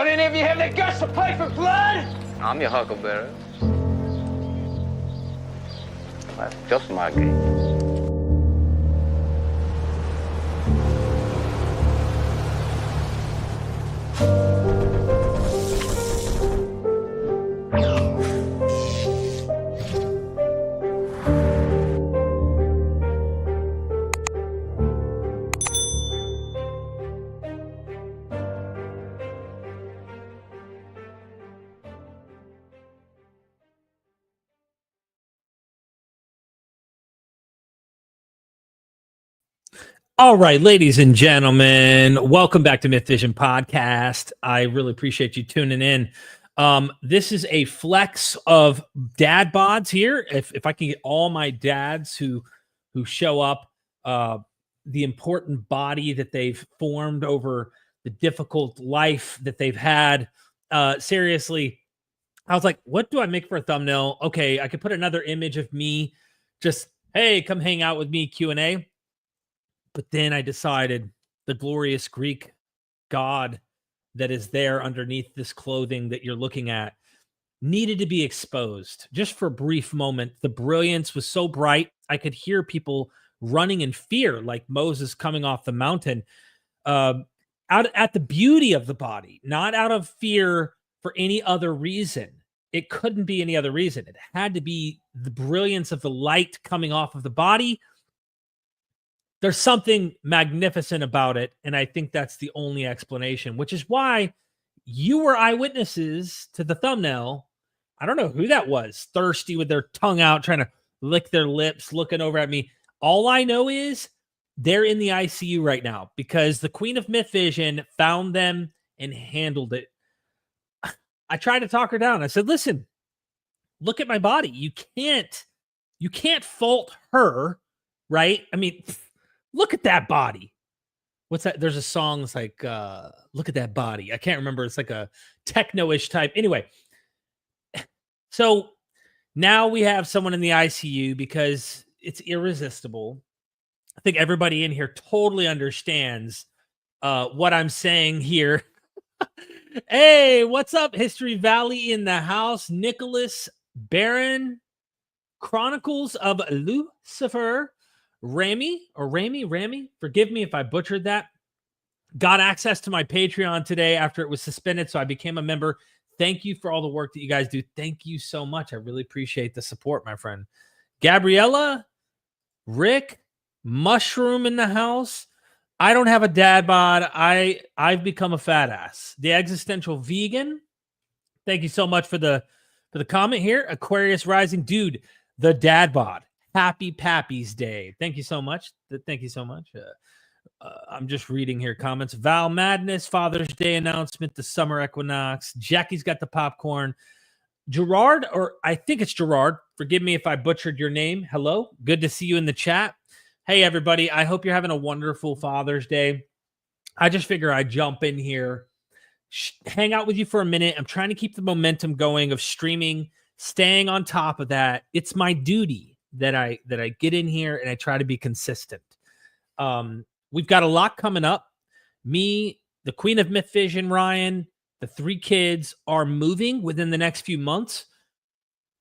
any of you have the guts to play for blood? I'm your huckleberry. That's just my game. All right, ladies and gentlemen, welcome back to MythVision podcast. I really appreciate you tuning in. This is a flex of dad bods here. If I can get all my dads who show up, the important body that they've formed over the difficult life that they've had. Seriously, I was like, what do I make for a thumbnail? Okay, I could put another image of me, just, hey, come hang out with me, Q&A. But then I decided the glorious Greek god that is there underneath this clothing that you're looking at needed to be exposed just for a brief moment. The brilliance was so bright. I could hear people running in fear, like Moses coming off the mountain, out at the beauty of the body, not out of fear for any other reason. It couldn't be any other reason. It had to be the brilliance of the light coming off of the body. There's something magnificent about it, and I think that's the only explanation, which is why you were eyewitnesses to the thumbnail. I don't know who that was, thirsty with their tongue out, trying to lick their lips, looking over at me. All I know is they're in the ICU right now because the Queen of MythVision found them and handled it. I tried to talk her down. I said, listen, look at my body. You can't fault her, right? I mean, look at that body. What's that? There's a song that's like, look at that body. I can't remember. It's like a techno-ish type. Anyway, so now we have someone in the ICU because it's irresistible. I think everybody in here totally understands what I'm saying here. Hey, what's up? History Valley in the house. Nicholas Barron, Chronicles of Lucifer. Rami, forgive me if I butchered that. Got access to my Patreon today after it was suspended, so I became a member. Thank you for all the work that you guys do. Thank you so much. I really appreciate the support, my friend. Gabriella, Rick, Mushroom in the house. I don't have a dad bod. I've become a fat ass. The existential vegan. Thank you so much for the comment here. Aquarius Rising, dude. The dad bod. Happy Pappy's Day. Thank you so much. Thank you so much. I'm just reading here comments. Val Madness, Father's Day announcement, the summer equinox. Jackie's got the popcorn. Gerard, or I think it's Gerard. Forgive me if I butchered your name. Hello. Good to see you in the chat. Hey, everybody. I hope you're having a wonderful Father's Day. I just figure I'd jump in here, hang out with you for a minute. I'm trying to keep the momentum going of streaming, staying on top of that. It's my duty that I get in here and I try to be consistent. We've got a lot coming up. Me, the Queen of MythVision, Ryan, the 3 kids are moving within the next few months.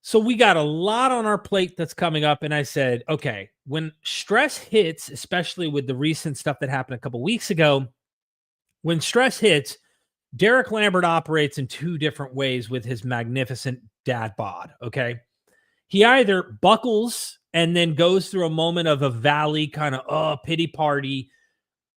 So we got a lot on our plate that's coming up. And I said, okay, when stress hits, especially with the recent stuff that happened a couple weeks ago, when stress hits, Derek Lambert operates in 2 different ways with his magnificent dad bod, okay? He either buckles and then goes through a moment of a valley kind of pity party,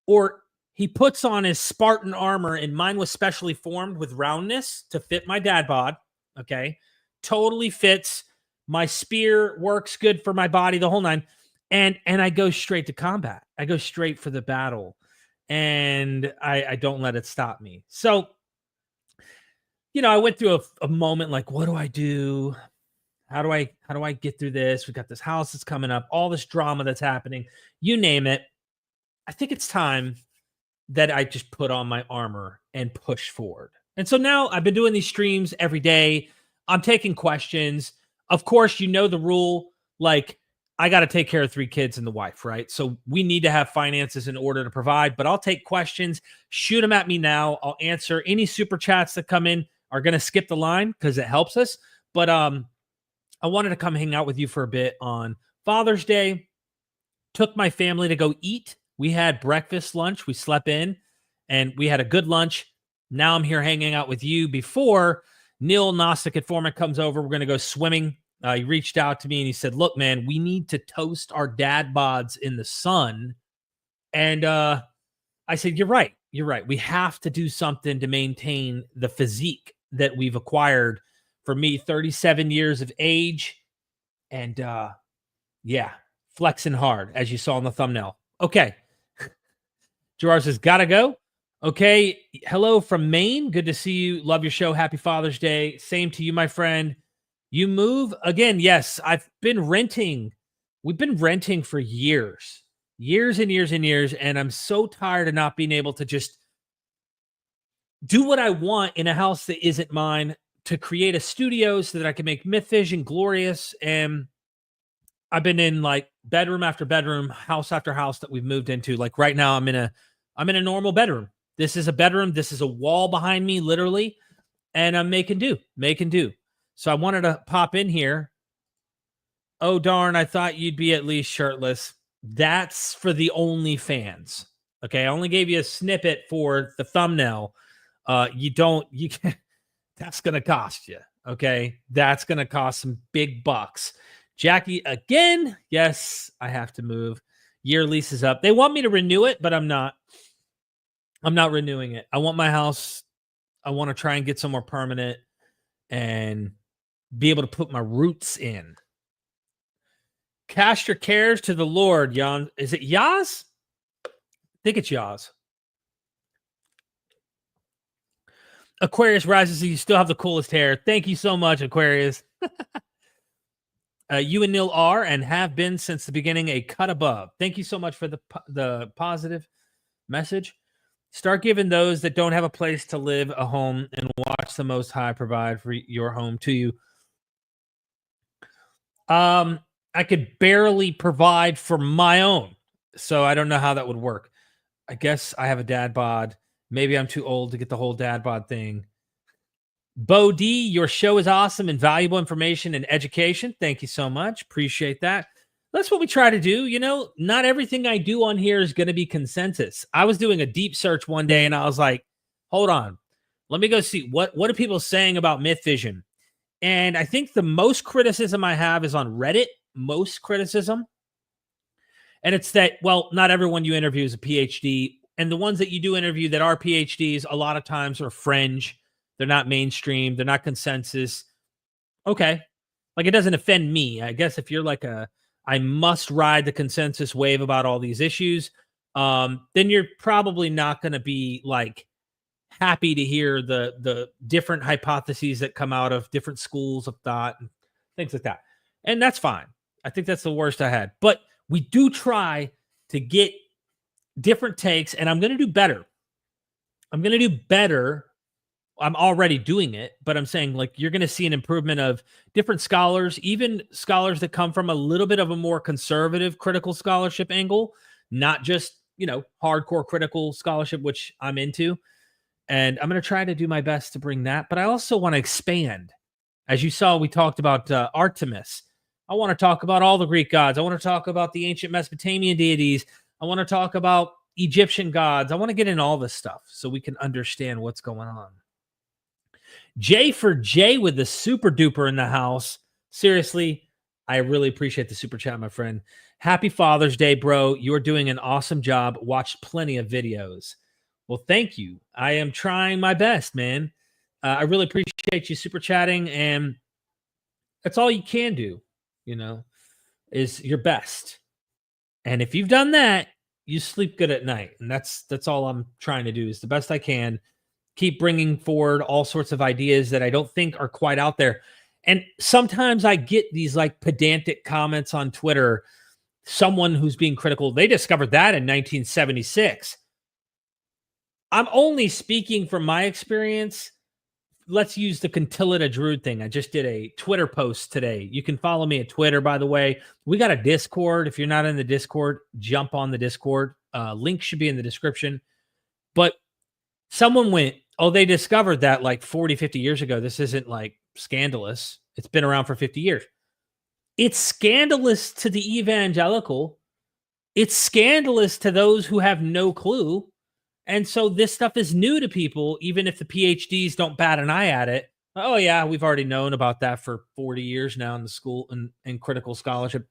or he puts on his Spartan armor, and mine was specially formed with roundness to fit my dad bod, okay? Totally fits. My spear works good for my body, the whole nine. And I go straight to combat. I go straight for the battle, and I don't let it stop me. So, I went through a moment like, what do I do? How do I get through this? We got this house that's coming up, all this drama that's happening, you name it. I think it's time that I just put on my armor and push forward. And so now I've been doing these streams every day. I'm taking questions. Of course, you know the rule, like I got to take care of 3 kids and the wife, right? So we need to have finances in order to provide, but I'll take questions. Shoot them at me now. I'll answer any super chats that come in. Are going to skip the line because it helps us. But I wanted to come hang out with you for a bit on Father's Day. Took my family to go eat. We had breakfast, lunch. We slept in and we had a good lunch. Now I'm here hanging out with you before Neil Gnostic Informant comes over. We're going to go swimming. He reached out to me and he said, look, man, we need to toast our dad bods in the sun. And I said, you're right. You're right. We have to do something to maintain the physique that we've acquired. For me, 37 years of age. And yeah, flexing hard, as you saw in the thumbnail. Okay. Gerard says, gotta go. Okay. Hello from Maine. Good to see you. Love your show. Happy Father's Day. Same to you, my friend. You move again. Yes, I've been renting. We've been renting for years and years and years. And I'm so tired of not being able to just do what I want in a house that isn't mine, to create a studio so that I can make MythVision glorious. And I've been in like bedroom after bedroom, house after house that we've moved into. Like right now I'm in a normal bedroom. This is a bedroom. This is a wall behind me, literally. And I'm making do. So I wanted to pop in here. Oh, darn. I thought you'd be at least shirtless. That's for the OnlyFans. Okay. I only gave you a snippet for the thumbnail. You can, that's going to cost you. Okay. That's going to cost some big bucks. Jackie again. Yes, I have to move. Year lease is up. They want me to renew it, but I'm not renewing it. I want my house. I want to try and get somewhere permanent and be able to put my roots in. Cast your cares to the Lord, Jan. Is it Yaz? I think it's Yaz. Aquarius rises. You still have the coolest hair. Thank you so much, Aquarius. You and Neil are and have been since the beginning a cut above. Thank you so much for the positive message. Start giving those that don't have a place to live a home, and watch the Most High provide for your home to you. I could barely provide for my own, so I don't know how that would work. I guess I have a dad bod. Maybe I'm too old to get the whole dad bod thing. Bo D, your show is awesome and valuable information and education. Thank you so much. Appreciate that. That's what we try to do. You know, not everything I do on here is going to be consensus. I was doing a deep search one day and I was like, hold on. Let me go see what are people saying about MythVision. And I think the most criticism I have is on Reddit. Most criticism. And it's that, well, not everyone you interview is a PhD. And the ones that you do interview that are PhDs, a lot of times are fringe. They're not mainstream. They're not consensus. Okay. Like, it doesn't offend me. I guess if you're like I must ride the consensus wave about all these issues, then you're probably not going to be like happy to hear the different hypotheses that come out of different schools of thought and things like that. And that's fine. I think that's the worst I had. But we do try to get different takes, and I'm going to do better. I'm already doing it, but I'm saying, like, you're going to see an improvement of different scholars, even scholars that come from a little bit of a more conservative critical scholarship angle, not just, hardcore critical scholarship, which I'm into. And I'm going to try to do my best to bring that. But I also want to expand. As you saw, we talked about Artemis. I want to talk about all the Greek gods. I want to talk about the ancient Mesopotamian deities. I want to talk about Egyptian gods. I want to get in all this stuff so we can understand what's going on. J for J with the super duper in the house. Seriously, I really appreciate the super chat, my friend. Happy Father's Day, bro. You're doing an awesome job. Watched plenty of videos. Well, thank you. I am trying my best, man. I really appreciate you super chatting, and that's all you can do, is your best. And if you've done that, you sleep good at night. And that's all I'm trying to do, is the best I can. Keep bringing forward all sorts of ideas that I don't think are quite out there. And sometimes I get these like pedantic comments on Twitter. Someone who's being critical, they discovered that in 1976. I'm only speaking from my experience. let's use the Contillida Druid thing. I just did a Twitter post today. You can follow me at Twitter, by the way. We got a Discord. If you're not in the Discord, jump on the Discord. Link should be in the description. But someone went, oh, they discovered that like 40, 50 years ago. This isn't like scandalous. It's been around for 50 years. It's scandalous to the evangelical. It's scandalous to those who have no clue. And so this stuff is new to people, even if the PhDs don't bat an eye at it. Oh, yeah, we've already known about that for 40 years now in the school and in critical scholarship.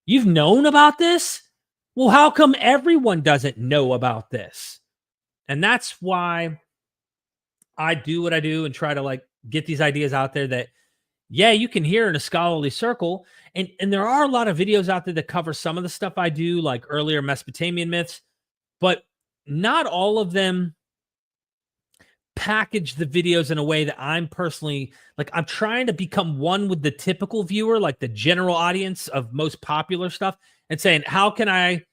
You've known about this? Well, how come everyone doesn't know about this? And that's why I do what I do and try to like get these ideas out there that, yeah, you can hear in a scholarly circle. And there are a lot of videos out there that cover some of the stuff I do, like earlier Mesopotamian myths, but not all of them package the videos in a way that I'm personally, like I'm trying to become one with the typical viewer, like the general audience of most popular stuff, and saying, how can I,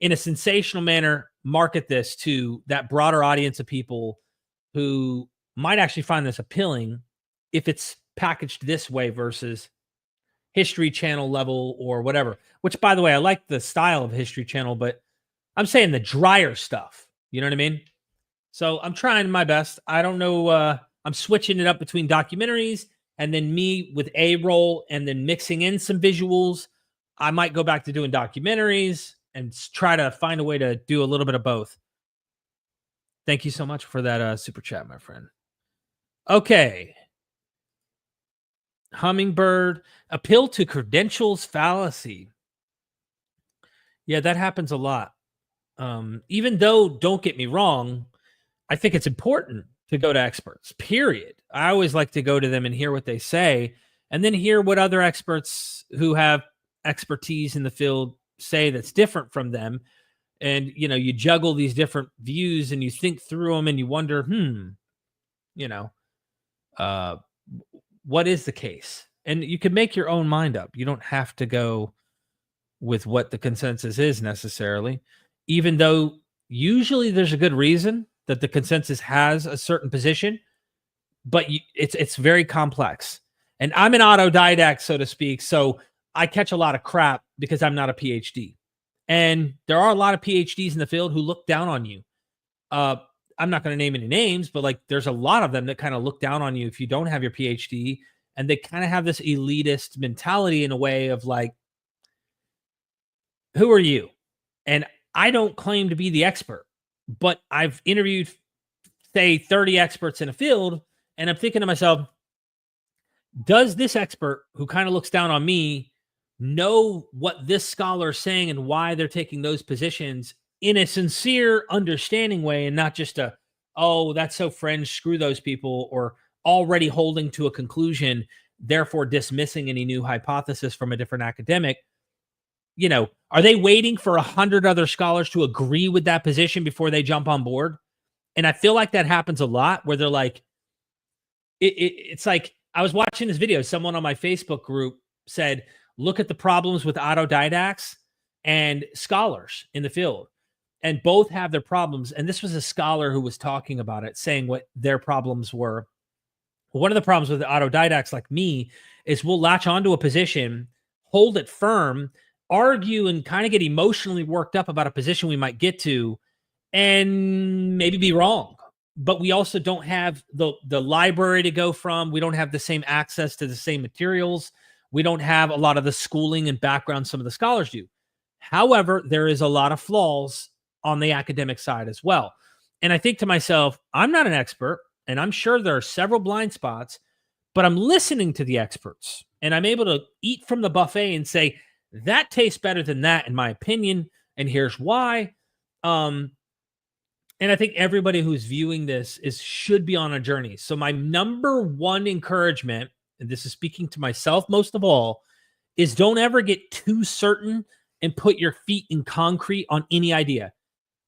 in a sensational manner, market this to that broader audience of people who might actually find this appealing if it's packaged this way versus History Channel level or whatever, which, by the way, I like the style of History Channel, but I'm saying the drier stuff. You know what I mean? So I'm trying my best. I don't know. I'm switching it up between documentaries and then me with A-roll and then mixing in some visuals. I might go back to doing documentaries and try to find a way to do a little bit of both. Thank you so much for that super chat, my friend. Okay. Hummingbird, appeal to credentials fallacy. Yeah, that happens a lot. Even though, don't get me wrong, I think it's important to go to experts, period. I always like to go to them and hear what they say, and then hear what other experts who have expertise in the field say that's different from them. And, you know, you juggle these different views and you think through them and you wonder, what is the case? And you can make your own mind up. You don't have to go with what the consensus is necessarily, even though usually there's a good reason that the consensus has a certain position, but it's very complex. And I'm an autodidact, so to speak, so I catch a lot of crap because I'm not a PhD. And there are a lot of PhDs in the field who look down on you. I'm not going to name any names, but like there's a lot of them that kind of look down on you if you don't have your PhD, and they kind of have this elitist mentality in a way of like, who are you? And I don't claim to be the expert, but I've interviewed, say, 30 experts in a field, and I'm thinking to myself, does this expert who kind of looks down on me know what this scholar is saying and why they're taking those positions in a sincere, understanding way, and not just a, oh, that's so fringe, screw those people, or already holding to a conclusion, therefore dismissing any new hypothesis from a different academic? You know, are they waiting for 100 other scholars to agree with that position before they jump on board? And I feel like that happens a lot where they're like, it's like, I was watching this video. Someone on my Facebook group said, look at the problems with autodidacts and scholars in the field. And both have their problems. And this was a scholar who was talking about it, saying what their problems were. One of the problems with the autodidacts like me is we'll latch onto a position, hold it firm, argue and kind of get emotionally worked up about a position we might get to and maybe be wrong. But we also don't have the library to go from. We don't have the same access to the same materials. We don't have a lot of the schooling and background some of the scholars do. However, there is a lot of flaws on the academic side as well. And I think to myself, I'm not an expert, and I'm sure there are several blind spots, but I'm listening to the experts, and I'm able to eat from the buffet and say, that tastes better than that, in my opinion, and here's why. And I think everybody who's viewing this should be on a journey. So my number one encouragement, and this is speaking to myself most of all, is don't ever get too certain and put your feet in concrete on any idea.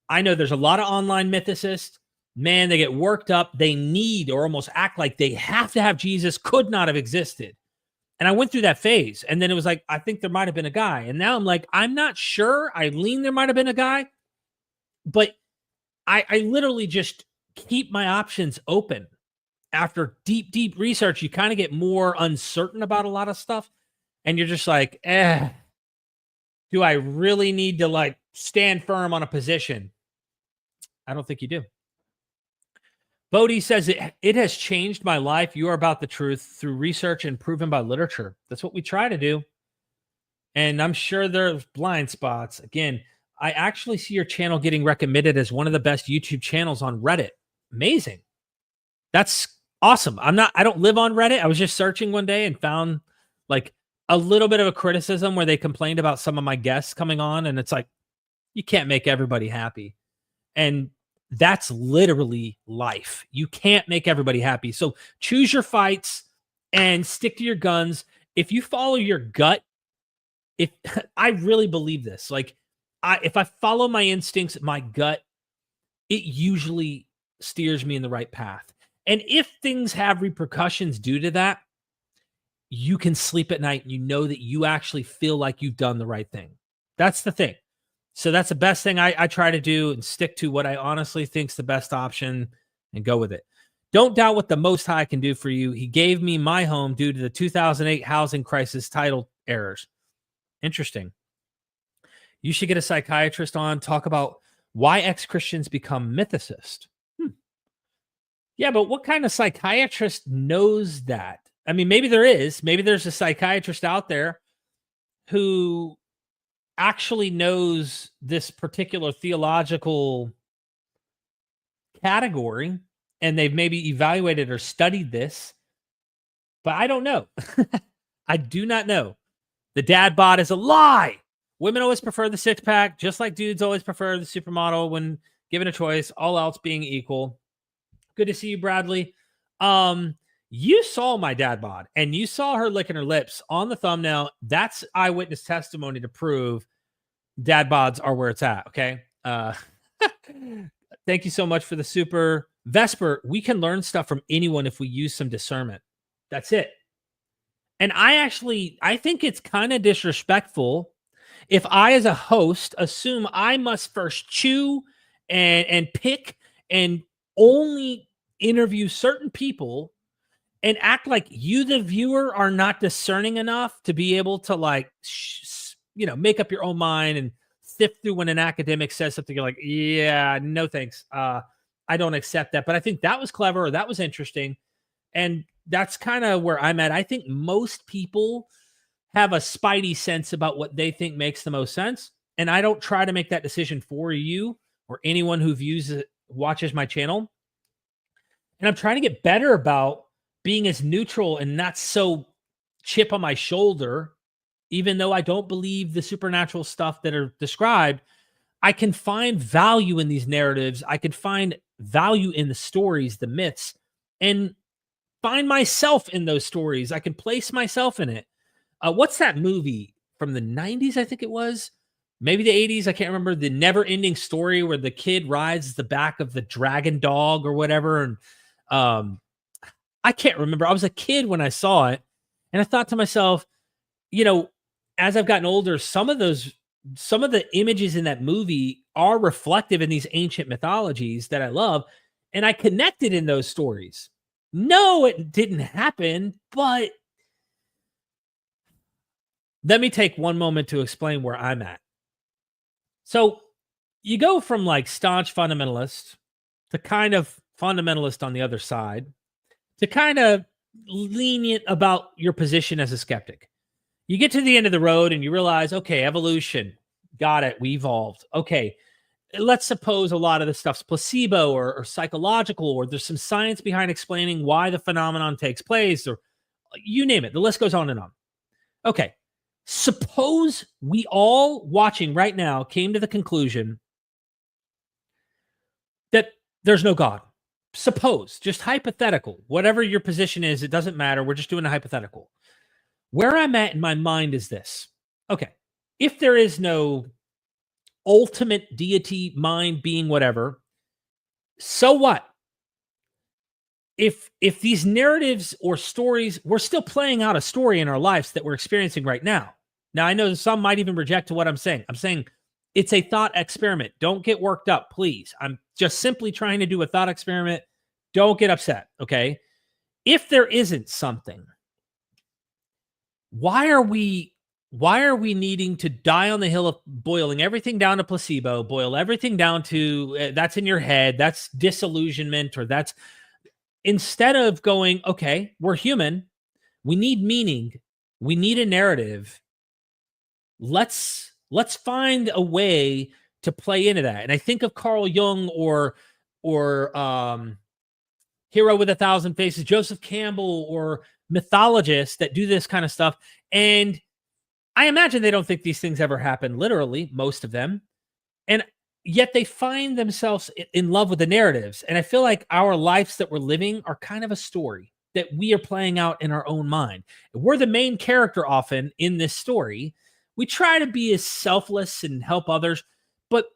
I know there's a lot of online mythicists. Man, they get worked up. They need or almost act like they have to have Jesus, could not have existed. And I went through that phase. And then it was like, I think there might have been a guy. And now I'm like, I'm not sure. I lean there might have been a guy. But I literally just keep my options open. after deep research, you kind of get more uncertain about a lot of stuff. And you're just like, do I really need to like stand firm on a position? I don't think you do. Bodhi says, it has changed my life. You are about the truth through research and proven by literature. That's what we try to do. And I'm sure there's blind spots. Again, I actually see your channel getting recommended as one of the best YouTube channels on Reddit. Amazing. That's awesome. I don't live on Reddit. I was just searching one day and found like a little bit of a criticism where they complained about some of my guests coming on. And it's like, you can't make everybody happy. And that's literally life. You can't make everybody happy. So choose your fights and stick to your guns. If you follow your gut, if I really believe this, like if I follow my instincts, my gut, it usually steers me in the right path. And if things have repercussions due to that, you can sleep at night and you know that you actually feel like you've done the right thing. That's the thing. So that's the best thing I try to do, and stick to what I honestly think is the best option and go with it. Don't doubt what the Most High can do for you. He gave me my home due to the 2008 housing crisis title errors. Interesting. You should get a psychiatrist on, talk about why ex-Christians become mythicists. Yeah, but what kind of psychiatrist knows that? I mean, maybe there is. Maybe there's a psychiatrist out there who actually knows this particular theological category, and they've maybe evaluated or studied this, but I don't know. I do not know. The dad bod is a lie. Women always prefer the six-pack, just like dudes always prefer the supermodel when given a choice, all else being equal. Good to see you, Bradley. You saw my dad bod, and you saw her licking her lips on the thumbnail. That's eyewitness testimony to prove dad bods are where it's at, okay? Thank you so much for the super. Vesper, we can learn stuff from anyone if we use some discernment. That's it. And I think it's kind of disrespectful if I, as a host, assume I must first chew and pick and only interview certain people and act like you, the viewer, are not discerning enough to be able to like, make up your own mind and sift through when an academic says something. You're like, yeah, no thanks. I don't accept that. But I think that was clever, or that was interesting. And that's kind of where I'm at. I think most people have a spidey sense about what they think makes the most sense. And I don't try to make that decision for you or anyone who watches my channel. And I'm trying to get better about being as neutral and not so chip on my shoulder. Even though I don't believe the supernatural stuff that are described, I can find value in these narratives. I can find value in the stories, the myths, and find myself in those stories. I can place myself in it. What's that movie from the 90s? I think it was. Maybe the 80s. I can't remember. The Never Ending Story, where the kid rides the back of the dragon dog or whatever. And I can't remember. I was a kid when I saw it. And I thought to myself, as I've gotten older, some of the images in that movie are reflective in these ancient mythologies that I love. And I connected in those stories. No, it didn't happen, but let me take one moment to explain where I'm at. So you go from like staunch fundamentalist to kind of fundamentalist on the other side to kind of lenient about your position as a skeptic. You get to the end of the road and you realize, okay, evolution, got it, we evolved. Okay, let's suppose a lot of this stuff's placebo or psychological, or there's some science behind explaining why the phenomenon takes place, or you name it. The list goes on and on. Okay, suppose we all watching right now came to the conclusion that there's no God. Suppose, just hypothetical, whatever your position is, it doesn't matter. We're just doing a hypothetical. Where I'm at in my mind is this. Okay, if there is no ultimate deity, mind, being, whatever, so what? If these narratives or stories, we're still playing out a story in our lives that we're experiencing right now. Now, I know some might even reject to what I'm saying. I'm saying it's a thought experiment. Don't get worked up, please. I'm just simply trying to do a thought experiment. Don't get upset, okay? if there isn't something, why are we needing to die on the hill of boiling everything down to placebo, boil everything down to that's in your head, that's disillusionment, or that's, instead of going, okay, we're human, we need meaning, we need a narrative. Let's find a way to play into that. And I think of Carl Jung or Hero with a Thousand Faces, Joseph Campbell, or mythologists that do this kind of stuff. And I imagine they don't think these things ever happen literally, most of them. And yet they find themselves in love with the narratives. And I feel like our lives that we're living are kind of a story that we are playing out in our own mind. We're the main character often in this story. We try to be as selfless and help others. But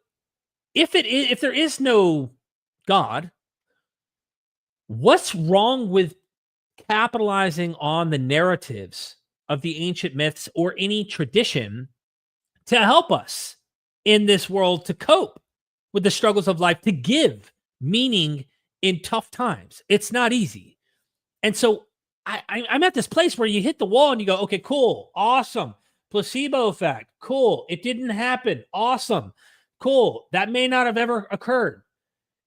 if there is no God, what's wrong with capitalizing on the narratives of the ancient myths or any tradition to help us in this world to cope with the struggles of life, to give meaning in tough times? It's not easy. And so I'm at this place where you hit the wall and you go, okay, cool, awesome. Placebo effect, cool. It didn't happen, awesome, cool. That may not have ever occurred.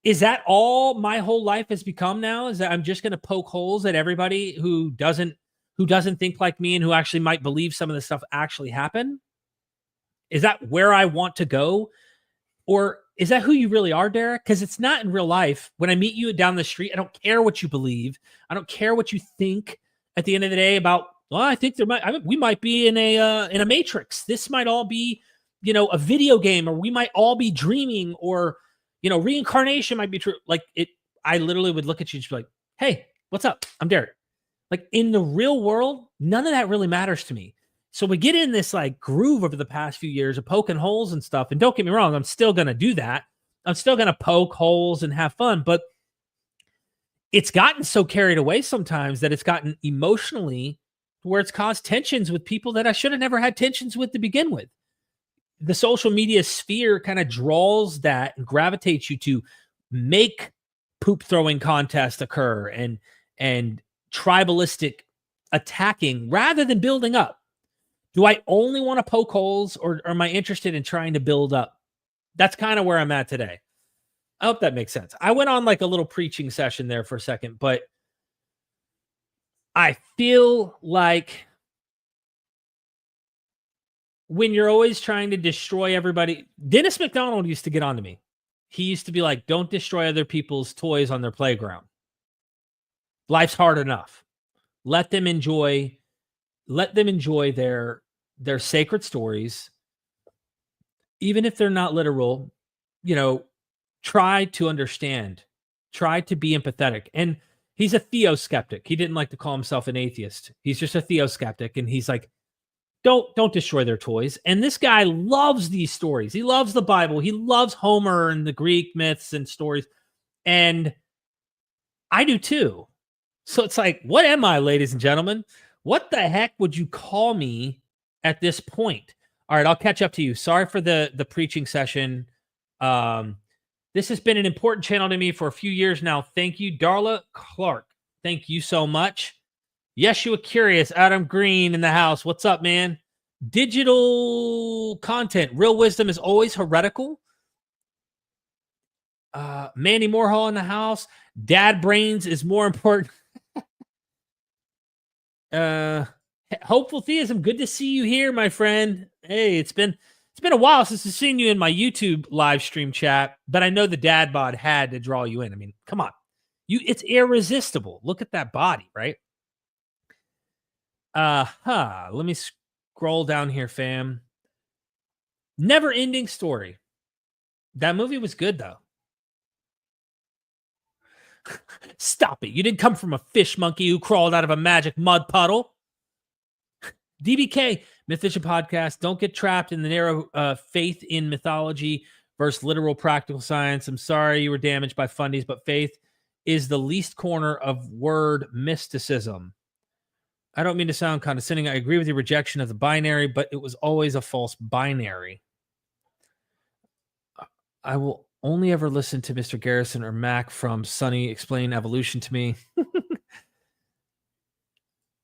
Is that all my whole life has become now? Is that I'm just going to poke holes at everybody who doesn't think like me and who actually might believe some of the stuff actually happened? Is that where I want to go? Or is that who you really are, Derek? Because it's not in real life. When I meet you down the street, I don't care what you believe. I don't care what you think at the end of the day about, well, I think we might be in a matrix. This might all be, a video game, or we might all be dreaming, or, reincarnation might be true. Like I literally would look at you and just be like, hey, what's up? I'm Derek. Like in the real world, none of that really matters to me. So we get in this like groove over the past few years of poking holes and stuff. And don't get me wrong, I'm still going to do that. I'm still going to poke holes and have fun, but it's gotten so carried away sometimes that it's gotten emotionally to where it's caused tensions with people that I should have never had tensions with to begin with. The social media sphere kind of draws that and gravitates you to make poop throwing contests occur and tribalistic attacking rather than building up. Do I only want to poke holes, or am I interested in trying to build up? That's kind of where I'm at today. I hope that makes sense. I went on like a little preaching session there for a second, but I feel like when you're always trying to destroy everybody, Dennis MacDonald used to get on to me. He used to be like, don't destroy other people's toys on their playground. Life's hard enough. Let them enjoy their sacred stories. Even if they're not literal, try to understand, try to be empathetic. And he's a theoskeptic. He didn't like to call himself an atheist. He's just a theoskeptic. And he's like, don't destroy their toys. And this guy loves these stories. He loves the Bible. He loves Homer and the Greek myths and stories. And I do too. So it's like, what am I, ladies and gentlemen? What the heck would you call me at this point? All right, I'll catch up to you. Sorry for the preaching session. This has been an important channel to me for a few years now. Thank you, Darla Clark. Thank you so much. Yeshua Curious, Adam Green in the house. What's up, man? Digital content. Real wisdom is always heretical. Mandy Moorhall in the house. Dad brains is more important. Hopeful theism. Good to see you here, my friend. Hey, it's been a while since I've seen you in my YouTube live stream chat, but I know the dad bod had to draw you in. I mean, come on. It's irresistible. Look at that body, right? Let me scroll down here, fam. Never Ending Story. That movie was good, though. Stop it. You didn't come from a fish monkey who crawled out of a magic mud puddle. DBK, MythVision podcast. Don't get trapped in the narrow faith in mythology versus literal practical science. I'm sorry you were damaged by fundies, but faith is the least corner of word mysticism. I don't mean to sound condescending. I agree with your rejection of the binary, but it was always a false binary. I will only ever listen to Mr. Garrison or Mac from Sunny explain evolution to me.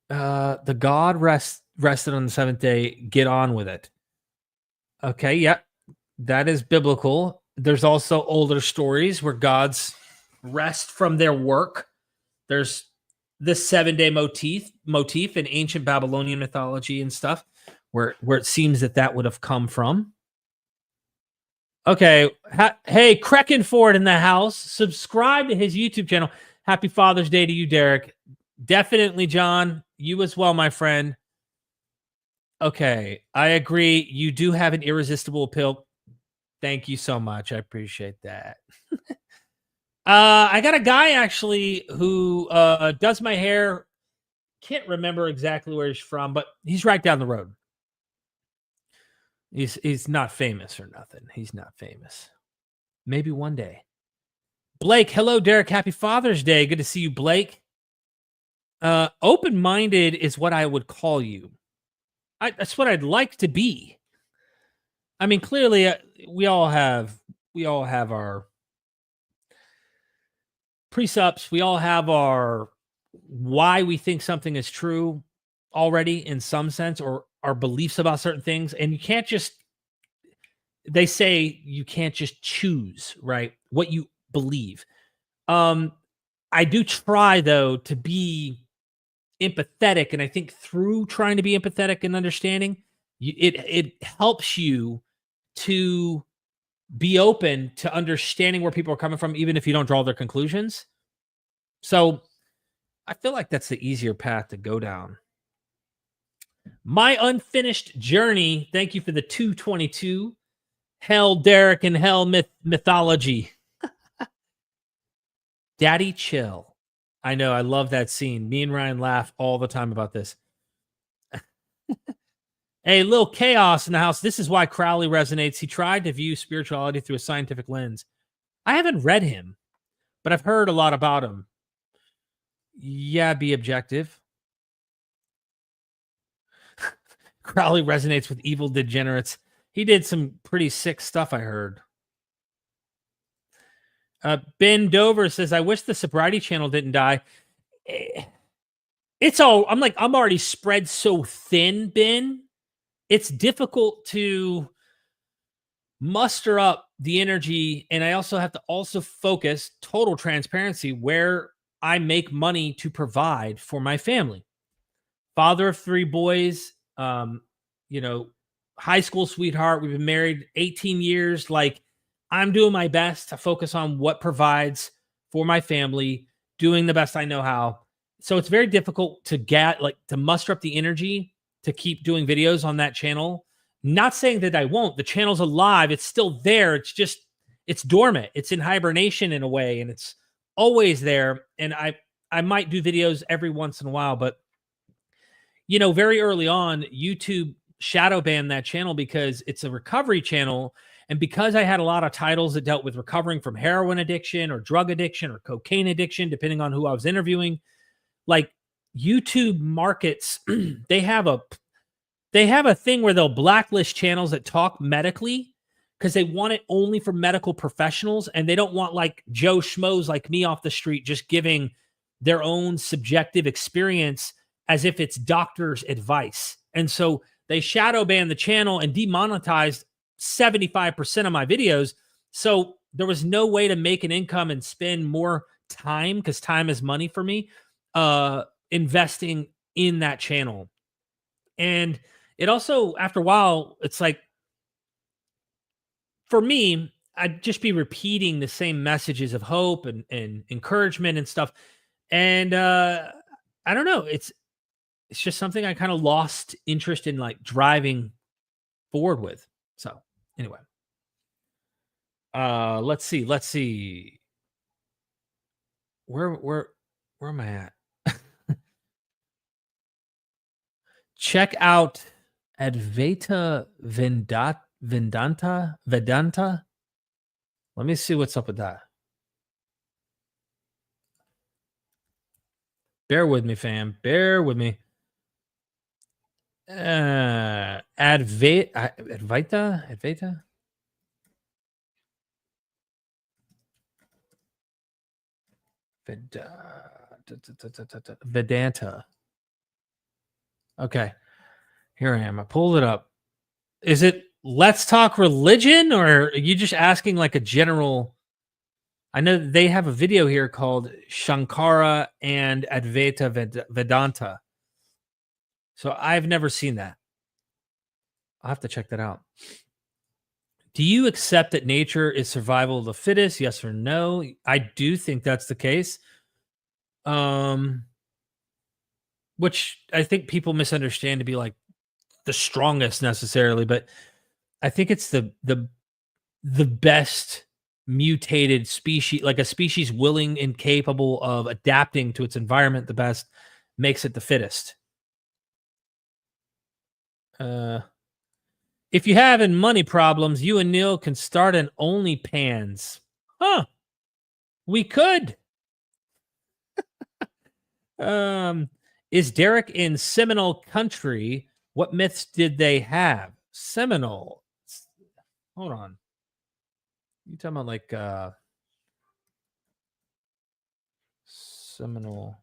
The God rested on the seventh day. Get on with it. Okay, yeah, that is biblical. There's also older stories where gods rest from their work. There's this 7-day motif in ancient Babylonian mythology and stuff, where it seems that would have come from. Okay, hey, Ford in the house. Subscribe to his YouTube channel. Happy Father's Day to you, Derek. Definitely, John. You as well, my friend. Okay, I agree. You do have an irresistible appeal. Thank you so much. I appreciate that. I got a guy actually who does my hair. Can't remember exactly where he's from, but he's right down the road. He's not famous or nothing. He's not famous. Maybe one day. Blake, hello, Derek. Happy Father's Day. Good to see you, Blake. Open-minded is what I would call you. That's what I'd like to be. I mean, clearly, we all have our precepts. We all have our why we think something is true already in some sense, or our beliefs about certain things. And you can't just, they say you can't just choose, right, what you believe. I do try, though, to be empathetic. And I think through trying to be empathetic and understanding, it helps you to be open to understanding where people are coming from, even if you don't draw their conclusions. So I feel like that's the easier path to go down. My unfinished journey. Thank you for the 222. Hell, Derek, and hell, mythology. Daddy, chill. I know. I love that scene. Me and Ryan laugh all the time about this. Hey, little chaos in the house. This is why Crowley resonates. He tried to view spirituality through a scientific lens. I haven't read him, but I've heard a lot about him. Yeah, be objective. Crowley resonates with evil degenerates. He did some pretty sick stuff, I heard. Ben Dover says, I wish the sobriety channel didn't die. It's all, I'm already spread so thin, Ben. It's difficult to muster up the energy. And I also have to focus, total transparency, where I make money to provide for my family. Father of 3 boys, high school sweetheart. We've been married 18 years. Like, I'm doing my best to focus on what provides for my family, doing the best I know how. So it's very difficult to muster up the energy to keep doing videos on that channel. Not saying that I won't. The channel's alive. It's still there. It's just, it's dormant. It's in hibernation in a way, and it's always there. And I might do videos every once in a while, but very early on, YouTube shadow banned that channel because it's a recovery channel. And because I had a lot of titles that dealt with recovering from heroin addiction or drug addiction or cocaine addiction, depending on who I was interviewing, like YouTube markets, they have a thing where they'll blacklist channels that talk medically because they want it only for medical professionals. And they don't want like Joe Schmoes like me off the street just giving their own subjective experience as if it's doctor's advice. And so they shadow banned the channel and demonetized 75% of my videos. So there was no way to make an income and spend more time, because time is money for me, investing in that channel. And it also, after a while, it's like, for me, I'd just be repeating the same messages of hope and encouragement and stuff. And I don't know. It's just something I kind of lost interest in, like, driving forward with. So anyway, let's see. Where am I at? Check out Advaita Vedanta. Let me see what's up with that. Bear with me, fam. Bear with me. Advaita? Vedanta. Okay. Here I am. I pulled it up. Is it Let's Talk Religion, or are you just asking like a general? I know they have a video here called Shankara and Advaita Vedanta. So I've never seen that. I'll have to check that out. Do you accept that nature is survival of the fittest? Yes or no? I do think that's the case. Which I think people misunderstand to be like the strongest necessarily, but I think it's the best mutated species, like a species willing and capable of adapting to its environment the best makes it the fittest. If you having money problems, you and Neil can start an OnlyPans. Huh. We could. Is Derek in Seminole country? What myths did they have? Seminole. Hold on. You talking about like Seminole?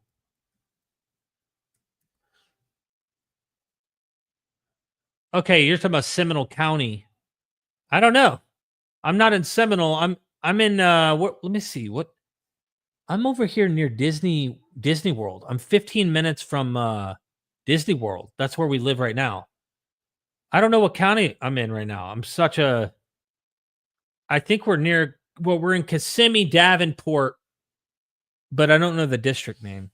Okay, you're talking about Seminole County. I don't know. I'm not in Seminole. I'm in what, let me see. What, I'm over here near Disney World. I'm 15 minutes from Disney World. That's where we live right now. I don't know what county I'm in right now. I think we're near, well, we're in Kissimmee, Davenport, but I don't know the district name.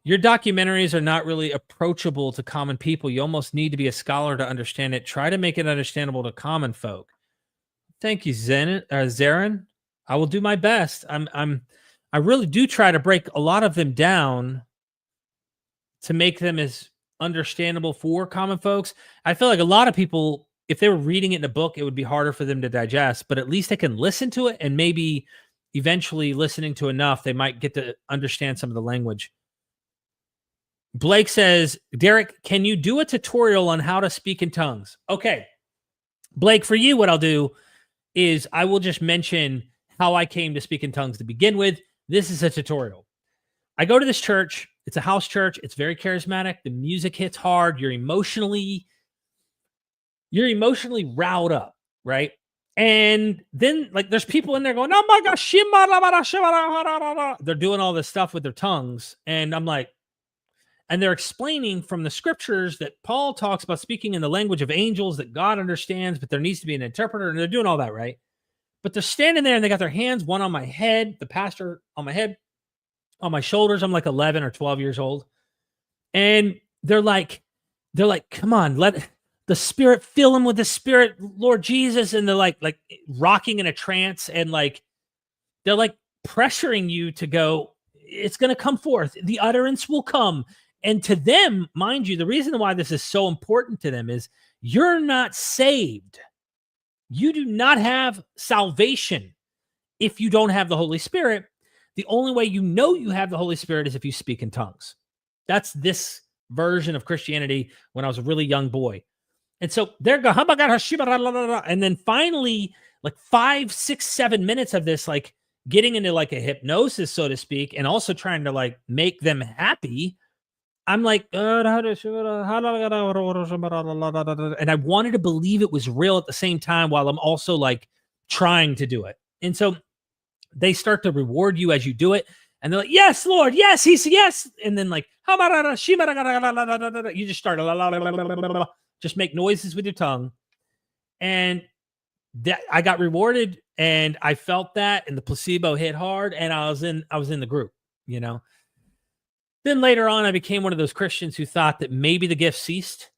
Your documentaries are not really approachable to common people. You almost need to be a scholar to understand it. Try to make it understandable to common folk. Thank you, Zarin. I will do my best. I really do try to break a lot of them down to make them as understandable for common folks. I feel like a lot of people, if they were reading it in a book, it would be harder for them to digest, but at least they can listen to it, and maybe eventually listening to enough, they might get to understand some of the language. Blake says, Derek, can you do a tutorial on how to speak in tongues? Okay. Blake, for you, what I'll do is I will just mention how I came to speak in tongues to begin with. This is a tutorial. I go to this church. It's a house church. It's very charismatic. The music hits hard. You're emotionally riled up, right? And then like there's people in there going, oh my gosh, they're doing all this stuff with their tongues. And I'm like, and they're explaining from the scriptures that Paul talks about speaking in the language of angels that God understands, but there needs to be an interpreter, and they're doing all that, right? But they're standing there and they got their hands, one on my head, the pastor on my head, on my shoulders. I'm like 11 or 12 years old. And they're like, come on, let the Spirit, fill him with the Spirit, Lord Jesus. And they're like rocking in a trance, and like, they're like pressuring you to go, it's going to come forth. The utterance will come. And to them, mind you, the reason why this is so important to them is you're not saved. You do not have salvation if you don't have the Holy Spirit. The only way you know you have the Holy Spirit is if you speak in tongues. That's this version of Christianity when I was a really young boy. And so they're going, and then finally, like 5, 6, 7 minutes of this, like getting into like a hypnosis, so to speak, and also trying to like make them happy. I'm like, and I wanted to believe it was real at the same time while I'm also like trying to do it. And so they start to reward you as you do it. And they're like, yes, Lord, yes, he's yes. And then like, you just start, just make noises with your tongue. And that I got rewarded, and I felt that, and the placebo hit hard, and I was in the group, you know. Then later on, I became one of those Christians who thought that maybe the gift ceased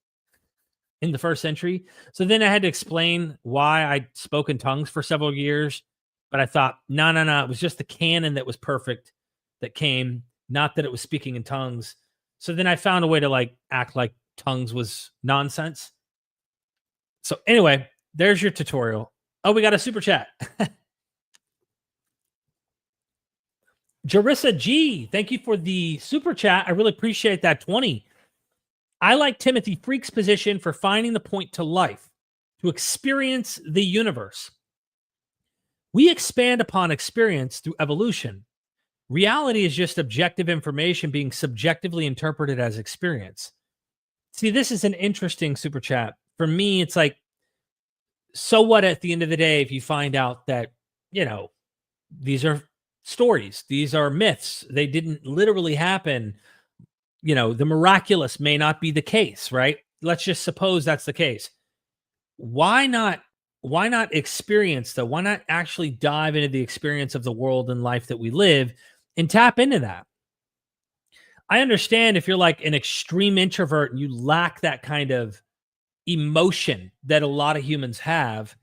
in the first century. So then I had to explain why I spoke in tongues for several years. But I thought, no. It was just the canon that was perfect that came, not that it was speaking in tongues. So then I found a way to like act like tongues was nonsense. So anyway, there's your tutorial. Oh, we got a super chat. Jarissa G, thank you for the super chat. I really appreciate that 20. I like Timothy Freak's position for finding the point to life, to experience the universe. We expand upon experience through evolution. Reality is just objective information being subjectively interpreted as experience. See, this is an interesting super chat. For me, it's like, so what at the end of the day if you find out that, these are stories, these are myths, they didn't literally happen, the miraculous may not be the case, right? Let's just suppose that's the case. Why not experience though? Why not actually dive into the experience of the world and life that we live and tap into that? I understand if you're like an extreme introvert and you lack that kind of emotion that a lot of humans have,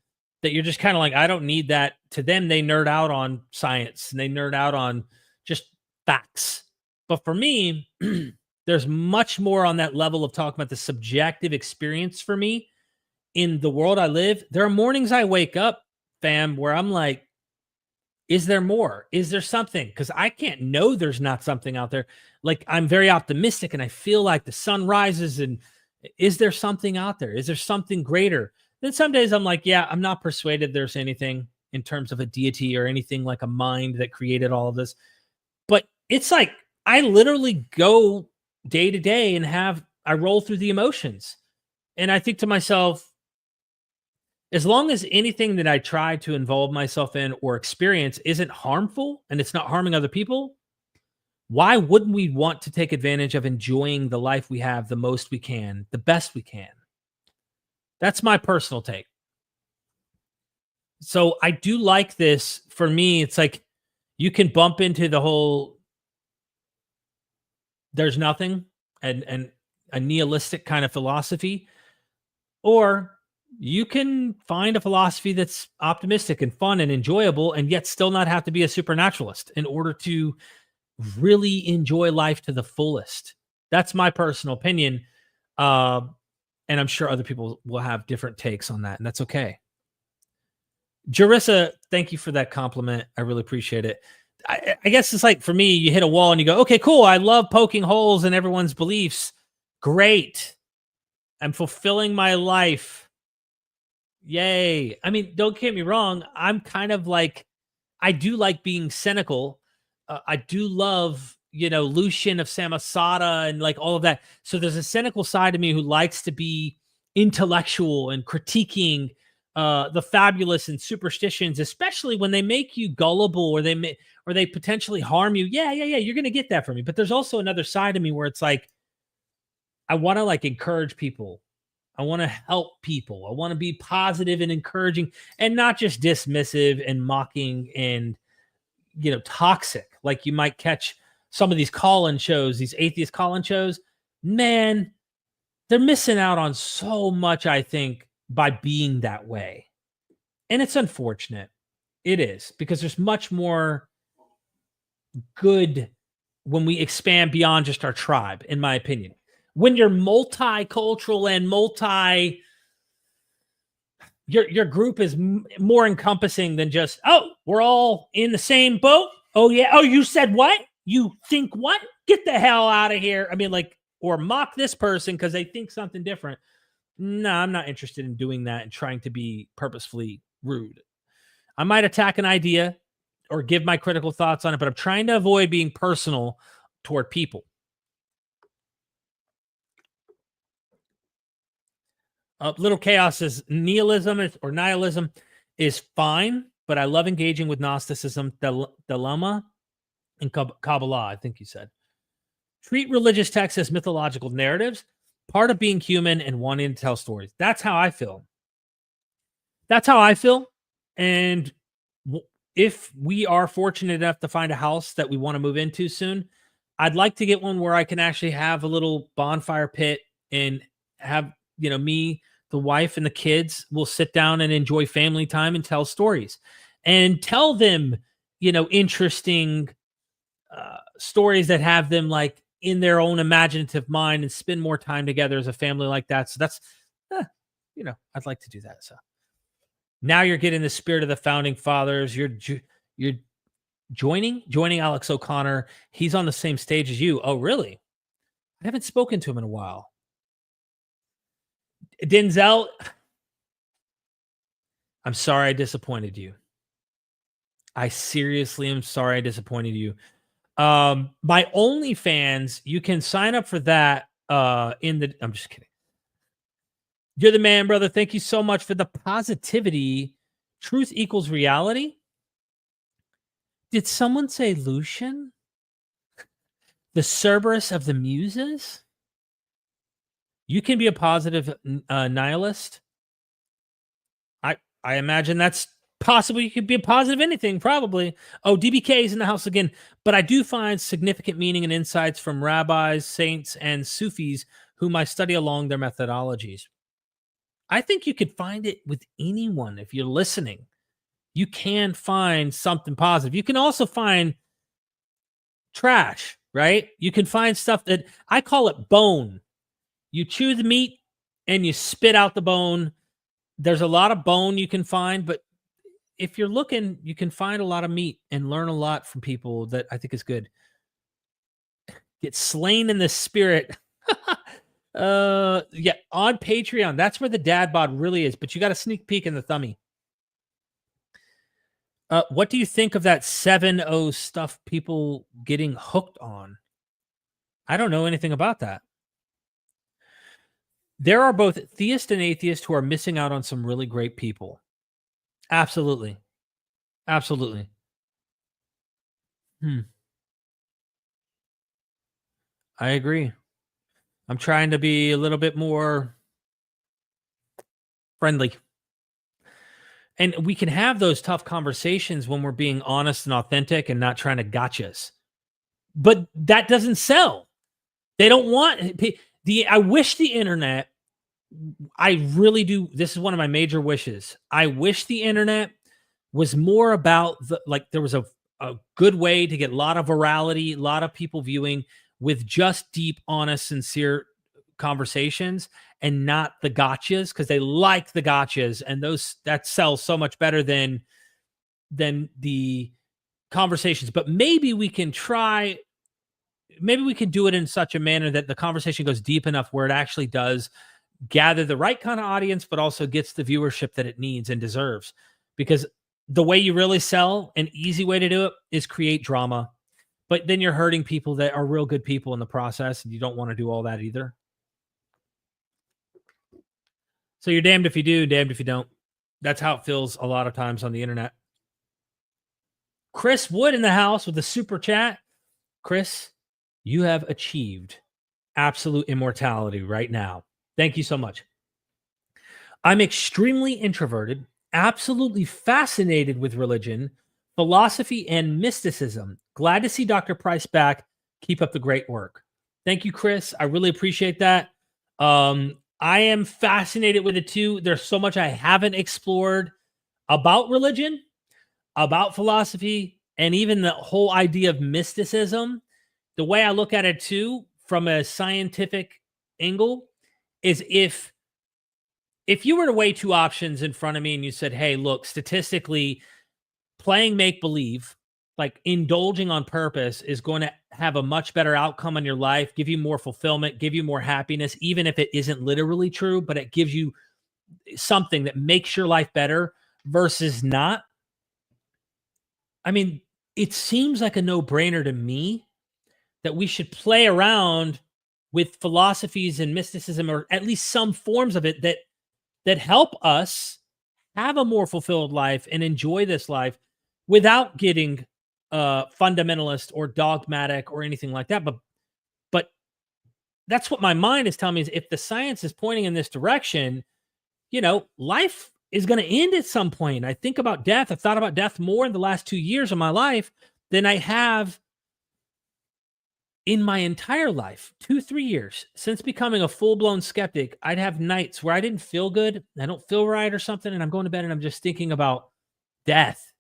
that you're just kind of like, I don't need that. To them, they nerd out on science and they nerd out on just facts. But for me, there's much more on that level of talking about the subjective experience for me in the world I live. There are mornings I wake up, fam, where I'm like, is there more? Is there something? Because I can't know there's not something out there. Like, I'm very optimistic and I feel like the sun rises, and is there something out there? Is there something greater? Then some days I'm like, yeah, I'm not persuaded there's anything in terms of a deity or anything like a mind that created all of this. But it's like, I literally go day to day and I roll through the emotions. And I think to myself, as long as anything that I try to involve myself in or experience isn't harmful and it's not harming other people, why wouldn't we want to take advantage of enjoying the life we have the most we can, the best we can? That's my personal take. So I do like this. For me, it's like you can bump into the whole there's nothing and a nihilistic kind of philosophy, or you can find a philosophy that's optimistic and fun and enjoyable and yet still not have to be a supernaturalist in order to really enjoy life to the fullest. That's my personal opinion. And I'm sure other people will have different takes on that, and that's okay. Jarissa, thank you for that compliment. I really appreciate it. I guess it's like, for me, you hit a wall and you go, okay, cool. I love poking holes in everyone's beliefs. Great. I'm fulfilling my life. Yay. I mean, don't get me wrong. I'm kind of like, I do like being cynical. I do love, Lucian of Samosata and like all of that. So there's a cynical side of me who likes to be intellectual and critiquing the fabulous and superstitions, especially when they make you gullible or they potentially harm you. Yeah. You're going to get that from me. But there's also another side of me where it's like, I want to like encourage people. I want to help people. I want to be positive and encouraging and not just dismissive and mocking and, toxic. Like you might catch some of these call-in shows, these atheist call-in shows. Man, they're missing out on so much, I think, by being that way. And it's unfortunate. It is, because there's much more good when we expand beyond just our tribe, in my opinion. When you're multicultural and your group is more encompassing than just, oh, we're all in the same boat. Oh, yeah. Oh, you said what? You think what? Get the hell out of here. I mean, like, or mock this person because they think something different. No, I'm not interested in doing that and trying to be purposefully rude. I might attack an idea or give my critical thoughts on it, but I'm trying to avoid being personal toward people. Little Chaos says nihilism is fine, but I love engaging with Gnosticism, dilemma, and Kabbalah, I think you said. Treat religious texts as mythological narratives, part of being human and wanting to tell stories. That's how I feel. And if we are fortunate enough to find a house that we want to move into soon, I'd like to get one where I can actually have a little bonfire pit and have, me, the wife, and the kids will sit down and enjoy family time and tell stories and tell them, interesting stories that have them like in their own imaginative mind and spend more time together as a family like that. So that's, I'd like to do that. So now you're getting the spirit of the founding fathers. You're joining Alex O'Connor. He's on the same stage as you. Oh, really? I haven't spoken to him in a while. Denzel, I'm sorry I disappointed you. I seriously am sorry I disappointed you. My OnlyFans, you can sign up for that I'm just kidding. You're the man, brother. Thank you so much for the positivity. Truth equals reality. Did someone say Lucian? The Cerberus of the Muses? You can be a positive nihilist. I imagine that's possible. You could be a positive anything, probably. Oh, DBK is in the house again. But I do find significant meaning and insights from rabbis, saints, and Sufis whom I study along their methodologies. I think you could find it with anyone if you're listening. You can find something positive. You can also find trash, right? You can find stuff that I call it bone. You chew the meat and you spit out the bone. There's a lot of bone you can find, but if you're looking, you can find a lot of meat and learn a lot from people that I think is good. Get slain in the spirit. Yeah, on Patreon. That's where the dad bod really is, but you got a sneak peek in the thummy. What do you think of that 7-0 stuff people getting hooked on? I don't know anything about that. There are both theists and atheists who are missing out on some really great people. Absolutely. Absolutely. I agree. I'm trying to be a little bit more friendly. And we can have those tough conversations when we're being honest and authentic and not trying to gotchas. But that doesn't sell. They don't want I wish the internet, I really do. This is one of my major wishes. I wish the internet was more about there was a good way to get a lot of virality, a lot of people viewing with just deep, honest, sincere conversations and not the gotchas, because they like the gotchas and that sells so much better than the conversations. But maybe we can do it in such a manner that the conversation goes deep enough where it actually does gather the right kind of audience, but also gets the viewership that it needs and deserves. Because the way you really sell, an easy way to do it is create drama, but then you're hurting people that are real good people in the process, and you don't want to do all that either. So you're damned if you do, damned if you don't. That's how it feels a lot of times on the internet. Chris Wood in the house with the super chat. Chris, you have achieved absolute immortality right now. Thank you so much. I'm extremely introverted, absolutely fascinated with religion, philosophy, and mysticism. Glad to see Dr. Price back. Keep up the great work. Thank you, Chris. I really appreciate that. I am fascinated with it too. There's so much I haven't explored about religion, about philosophy, and even the whole idea of mysticism. The way I look at it too, from a scientific angle, is if you were to weigh two options in front of me and you said, hey, look, statistically, playing make-believe, like indulging on purpose, is going to have a much better outcome in your life, give you more fulfillment, give you more happiness, even if it isn't literally true, but it gives you something that makes your life better versus not. I mean, it seems like a no-brainer to me that we should play around with philosophies and mysticism, or at least some forms of it that help us have a more fulfilled life and enjoy this life without getting fundamentalist or dogmatic or anything like that. But that's what my mind is telling me, is if the science is pointing in this direction, life is going to end at some point. I think about death. I've thought about death more in the last 2 years of my life than I have in my entire life. 2-3 years since becoming a full-blown skeptic. I'd have nights where I didn't feel good, I don't feel right or something, and I'm going to bed and I'm just thinking about death,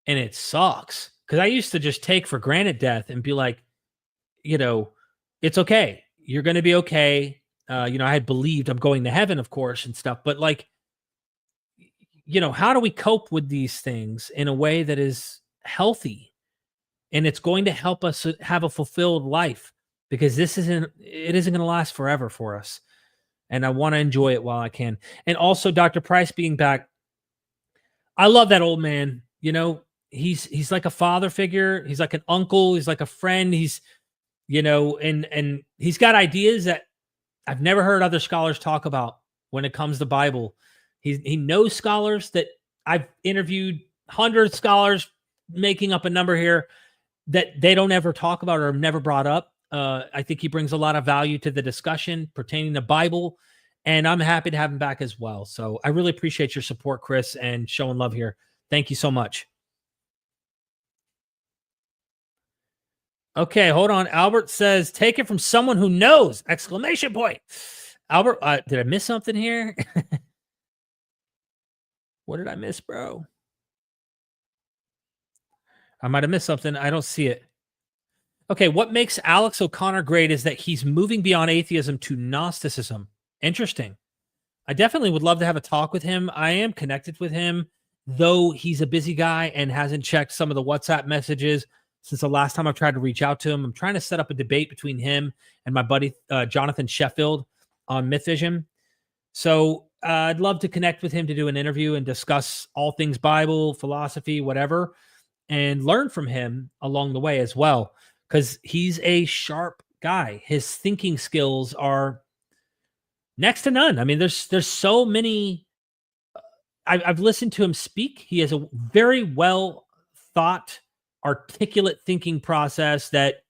and it sucks, because I used to just take for granted death and be like, it's okay, you're going to be okay. I had believed I'm going to heaven, of course, and stuff, but how do we cope with these things in a way that is healthy? And it's going to help us have a fulfilled life, because it isn't going to last forever for us. And I want to enjoy it while I can. And also Dr. Price being back. I love that old man. he's like a father figure. He's like an uncle. He's like a friend. He's, and he's got ideas that I've never heard other scholars talk about when it comes to Bible. He knows scholars that I've interviewed, hundreds of scholars, making up a number here, that they don't ever talk about or have never brought up. I think he brings a lot of value to the discussion pertaining to Bible, and I'm happy to have him back as well. So I really appreciate your support, Chris, and showing love here. Thank you so much. Okay, hold on. Albert says, take it from someone who knows! Exclamation point. Albert, did I miss something here? What did I miss, bro? I might have missed something. I don't see it. Okay, what makes Alex O'Connor great is that he's moving beyond atheism to Gnosticism. Interesting. I definitely would love to have a talk with him. I am connected with him, though he's a busy guy and hasn't checked some of the WhatsApp messages since the last time I've tried to reach out to him. I'm trying to set up a debate between him and my buddy Jonathan Sheffield on MythVision. So I'd love to connect with him to do an interview and discuss all things Bible, philosophy, whatever, and learn from him along the way as well, because he's a sharp guy. His thinking skills are next to none. I mean, there's so many. I've listened to him speak. He has a very well thought, articulate thinking process that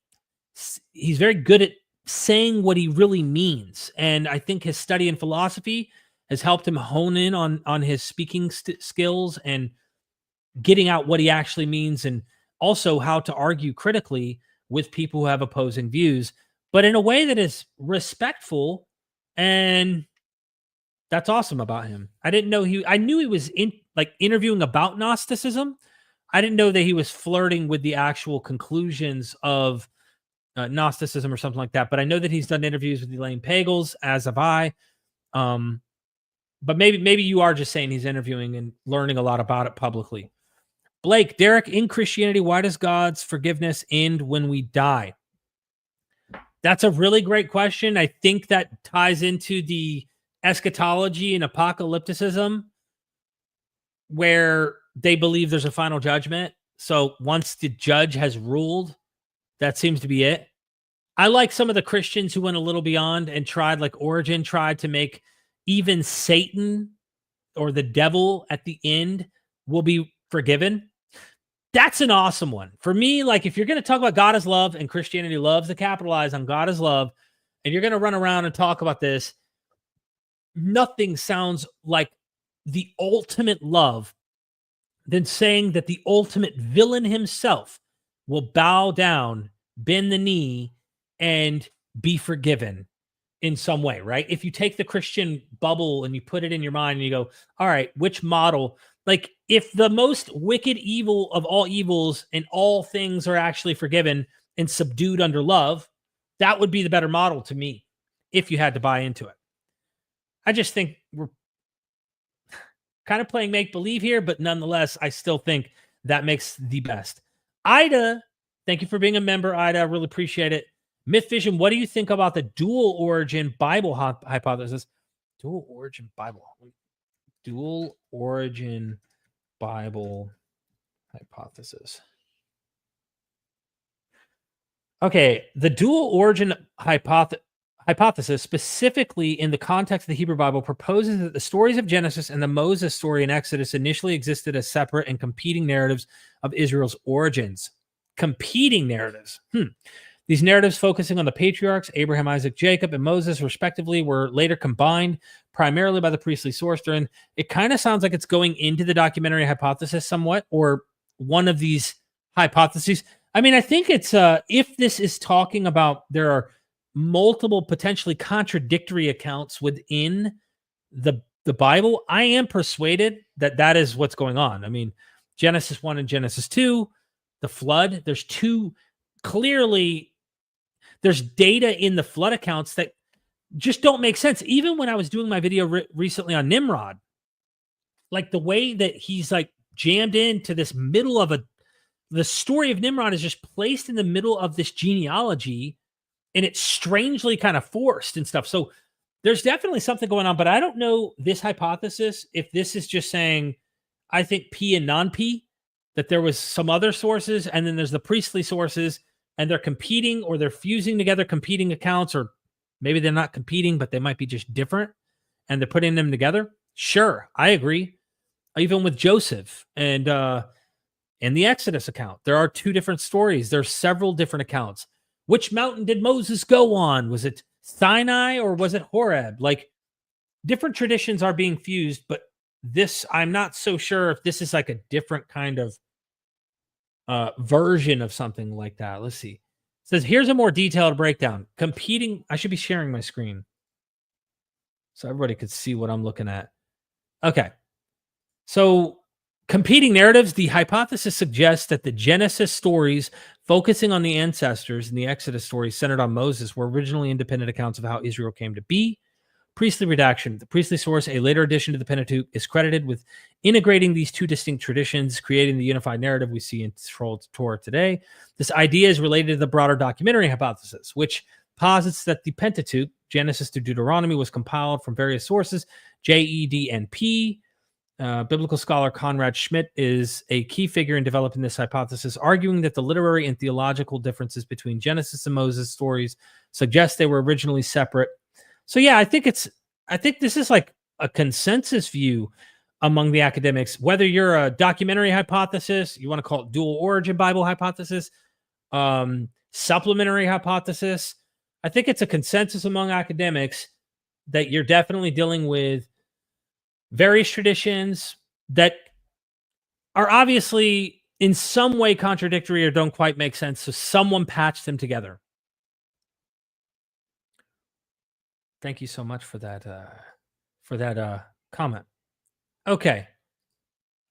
he's very good at saying what he really means. And I think his study in philosophy has helped him hone in on his speaking skills and getting out what he actually means, and also how to argue critically with people who have opposing views, but in a way that is respectful. And that's awesome about him. I knew he was interviewing about Gnosticism. I didn't know that he was flirting with the actual conclusions of Gnosticism or something like that. But I know that he's done interviews with Elaine Pagels, as have I. But maybe you are just saying he's interviewing and learning a lot about it publicly. Blake, Derek, in Christianity, why does God's forgiveness end when we die? That's a really great question. I think that ties into the eschatology and apocalypticism, where they believe there's a final judgment. So once the judge has ruled, that seems to be it. I like some of the Christians who went a little beyond and tried, like Origen tried to make even Satan or the devil at the end will be forgiven. That's an awesome one. For me, like, if you're going to talk about God is love, and Christianity loves to capitalize on God is love, and you're going to run around and talk about this, nothing sounds like the ultimate love than saying that the ultimate villain himself will bow down, bend the knee, and be forgiven in some way, right? If you take the Christian bubble and you put it in your mind and you go, all right, which model? Like, if the most wicked evil of all evils and all things are actually forgiven and subdued under love, that would be the better model to me, if you had to buy into it. I just think we're kind of playing make-believe here, but nonetheless, I still think that makes the best. Ida, thank you for being a member, Ida. I really appreciate it. MythVision, what do you think about the dual origin Bible hypothesis? Dual origin Bible hypothesis. Okay, the dual origin hypothesis, specifically in the context of the Hebrew Bible, proposes that the stories of Genesis and the Moses story in Exodus initially existed as separate and competing narratives of Israel's origins. Competing narratives. These narratives, focusing on the patriarchs, Abraham, Isaac, Jacob, and Moses, respectively, were later combined primarily by the priestly source. It kind of sounds like it's going into the documentary hypothesis somewhat, or one of these hypotheses. I mean, I think it's, if this is talking about there are multiple potentially contradictory accounts within the Bible, I am persuaded that that is what's going on. I mean, Genesis 1 and Genesis 2, the flood, there's data in the flood accounts that just don't make sense. Even when I was doing my video recently on Nimrod, like the way that he's like jammed into this middle of the story of Nimrod is just placed in the middle of this genealogy, and it's strangely kind of forced and stuff. So there's definitely something going on, but I don't know this hypothesis, if this is just saying, I think P and non-P, that there was some other sources, and then there's the priestly sources, and they're competing, or they're fusing together competing accounts, or maybe they're not competing, but they might be just different, and they're putting them together. Sure, I agree. Even with Joseph and the Exodus account, there are two different stories. There's several different accounts. Which mountain did Moses go on? Was it Sinai or was it Horeb? Like, different traditions are being fused, but this, I'm not so sure if this is like a different kind of version of something like that. Let's see. It says, here's a more detailed breakdown. Competing, I should be sharing my screen so everybody could see what I'm looking at. Okay. So, competing narratives, the hypothesis suggests that the Genesis stories focusing on the ancestors and the Exodus stories centered on Moses were originally independent accounts of how Israel came to be. Priestly redaction. The priestly source, a later addition to the Pentateuch, is credited with integrating these two distinct traditions, creating the unified narrative we see in Torah today. This idea is related to the broader documentary hypothesis, which posits that the Pentateuch, Genesis to Deuteronomy, was compiled from various sources, J, E, D, and P. Biblical scholar Conrad Schmidt is a key figure in developing this hypothesis, arguing that the literary and theological differences between Genesis and Moses stories suggest they were originally separate. So yeah, I think this is like a consensus view among the academics, whether you're a documentary hypothesis, you want to call it dual origin Bible hypothesis, supplementary hypothesis. I think it's a consensus among academics that you're definitely dealing with various traditions that are obviously in some way contradictory or don't quite make sense. So someone patched them together. Thank you so much for that comment. Okay.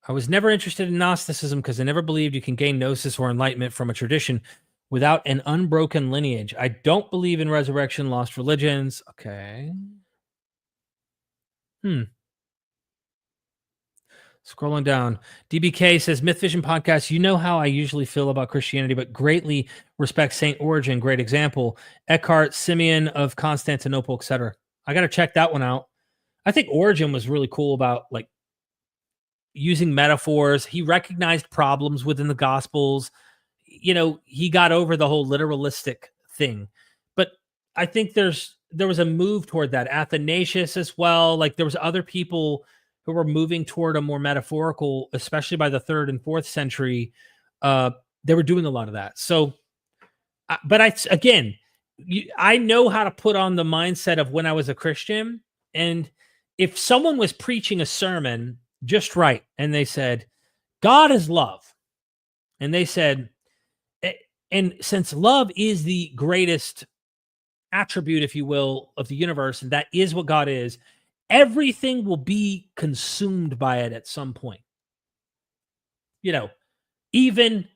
I was never interested in Gnosticism because I never believed you can gain gnosis or enlightenment from a tradition without an unbroken lineage. I don't believe in resurrection, lost religions. Okay. Scrolling down, DBK says, MythVision podcast, you know how I usually feel about Christianity, but greatly respect St. Origen, great example. Eckhart, Simeon of Constantinople, etc. I got to check that one out. I think Origen was really cool about like using metaphors. He recognized problems within the Gospels. You know, he got over the whole literalistic thing. But I think there was a move toward that. Athanasius as well. Like there was other people who were moving toward a more metaphorical, especially by the 3rd and 4th century. They were doing a lot of that. So, but I know how to put on the mindset of when I was a Christian. And if someone was preaching a sermon just right, and they said, God is love. And they said, and since love is the greatest attribute, if you will, of the universe, and that is what God is, everything will be consumed by it at some point. You know, even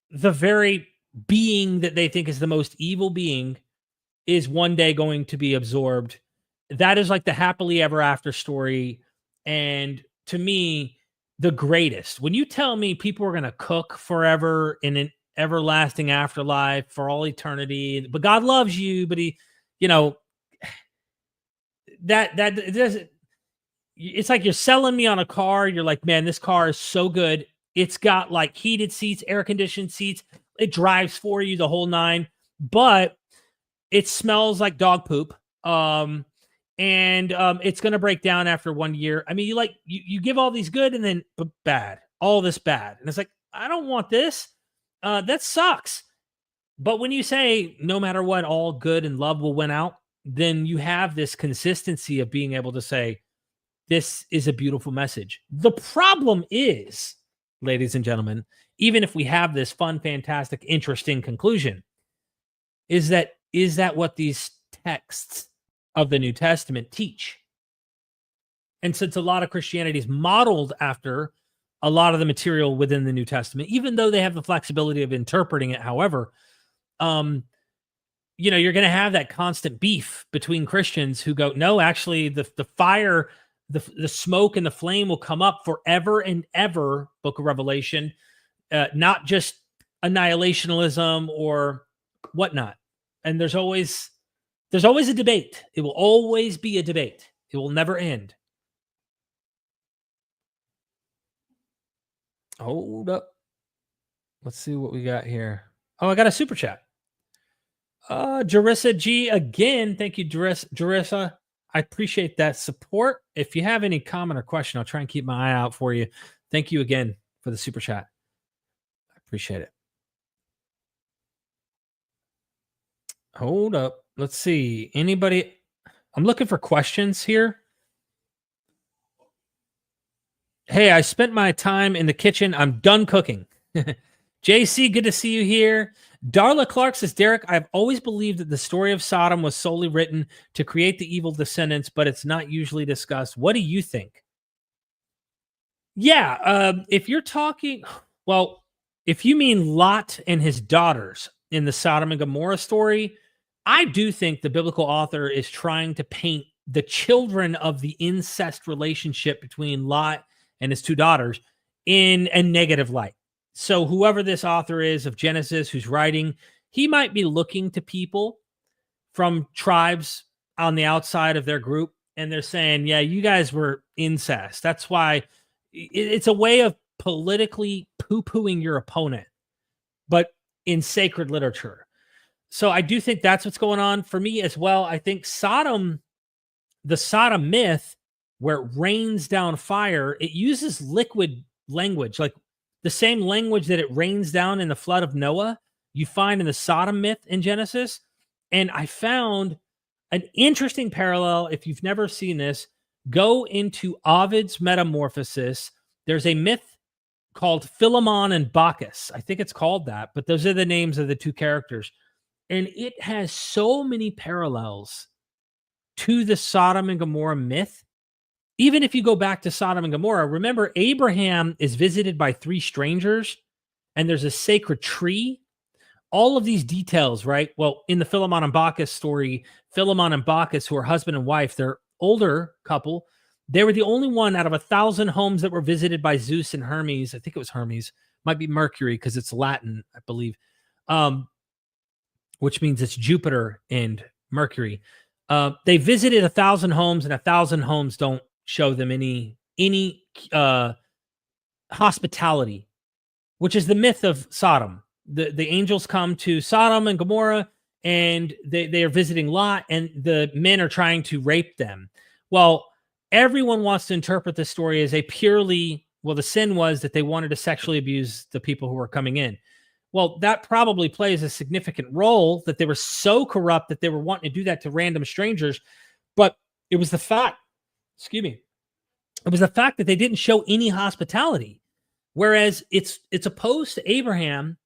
the very being that they think is the most evil being is one day going to be absorbed. That is like the happily ever after story. And to me, the greatest. When you tell me people are going to cook forever in an everlasting afterlife for all eternity, but God loves you, but he, you know, that it doesn't, it's like you're selling me on a car. You're like, man, this car is so good. It's got like heated seats, air conditioned seats. It drives for you the whole nine, but it smells like dog poop. And it's going to break down after 1 year. I mean, you give all these good and then bad, all this bad. And it's like, I don't want this. That sucks. But when you say no matter what, all good and love will win out, then you have this consistency of being able to say, this is a beautiful message. The problem is, ladies and gentlemen, even if we have this fun, fantastic, interesting conclusion, is that what these texts of the New Testament teach? And since a lot of Christianity is modeled after a lot of the material within the New Testament, even though they have the flexibility of interpreting it, however, you know, you're going to have that constant beef between Christians who go, no, actually the fire, the smoke and the flame will come up forever and ever, Book of Revelation, not just annihilationism or whatnot. And there's always a debate. It will always be a debate. It will never end. Hold up. Let's see what we got here. Oh, I got a super chat. Jarissa G again. Thank you, Jarissa. I appreciate that support. If you have any comment or question, I'll try and keep my eye out for you. Thank you again for the super chat. I appreciate it. Hold up. Let's see. Anybody? I'm looking for questions here. Hey, I spent my time in the kitchen. I'm done cooking. JC, good to see you here. Darla Clark says, Derek, I've always believed that the story of Sodom was solely written to create the evil descendants, but it's not usually discussed. What do you think? Yeah, if you're talking, well, if you mean Lot and his daughters in the Sodom and Gomorrah story, I do think the biblical author is trying to paint the children of the incest relationship between Lot and his two daughters in a negative light. So whoever this author is of Genesis who's writing, he might be looking to people from tribes on the outside of their group, and they're saying, yeah, you guys were incest. That's why it's a way of politically poo-pooing your opponent, but in sacred literature. So I do think that's what's going on for me as well. I think Sodom, the Sodom myth, where it rains down fire, it uses liquid language, like the same language that it rains down in the flood of Noah, you find in the Sodom myth in Genesis. And I found an interesting parallel. If you've never seen this, go into Ovid's Metamorphosis. There's a myth called Philemon and Bacchus. I think it's called that, but those are the names of the two characters. And it has so many parallels to the Sodom and Gomorrah myth. Even if you go back to Sodom and Gomorrah, remember Abraham is visited by three strangers and there's a sacred tree. All of these details, right? Well, in the Philemon and Bacchus story, Philemon and Bacchus, who are husband and wife, they're older couple. They were the only one out of 1,000 homes that were visited by Zeus and Hermes. I think it was Hermes, might be Mercury because it's Latin, I believe, which means it's Jupiter and Mercury. They visited 1,000 homes, and 1,000 homes don't show them any hospitality, which is the myth of Sodom. The angels come to Sodom and Gomorrah, and they are visiting Lot, and the men are trying to rape them. Well, everyone wants to interpret this story as a purely, well, the sin was that they wanted to sexually abuse the people who were coming in. Well, that probably plays a significant role, that they were so corrupt that they were wanting to do that to random strangers. But it was the fact, it was the fact that they didn't show any hospitality. Whereas it's opposed to Abraham,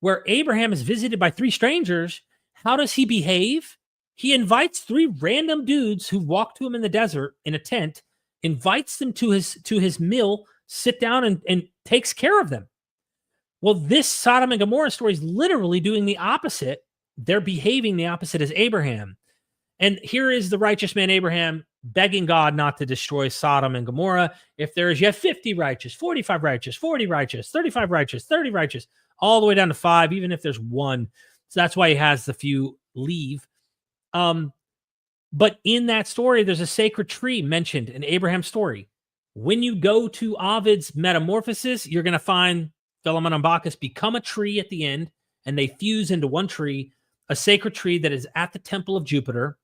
where Abraham is visited by three strangers. How does he behave? He invites three random dudes who walk to him in the desert in a tent, invites them to his meal, sit down and takes care of them. Well, this Sodom and Gomorrah story is literally doing the opposite. They're behaving the opposite as Abraham. And here is the righteous man Abraham begging God not to destroy Sodom and Gomorrah. If there is yet 50 righteous, 45 righteous, 40 righteous, 35 righteous, 30 righteous, all the way down to 5, even if there's one. So that's why he has the few leave. But in that story, there's a sacred tree mentioned in Abraham's story. When you go to Ovid's Metamorphosis, you're going to find Philemon and Bacchus become a tree at the end, and they fuse into one tree, a sacred tree that is at the temple of Jupiter.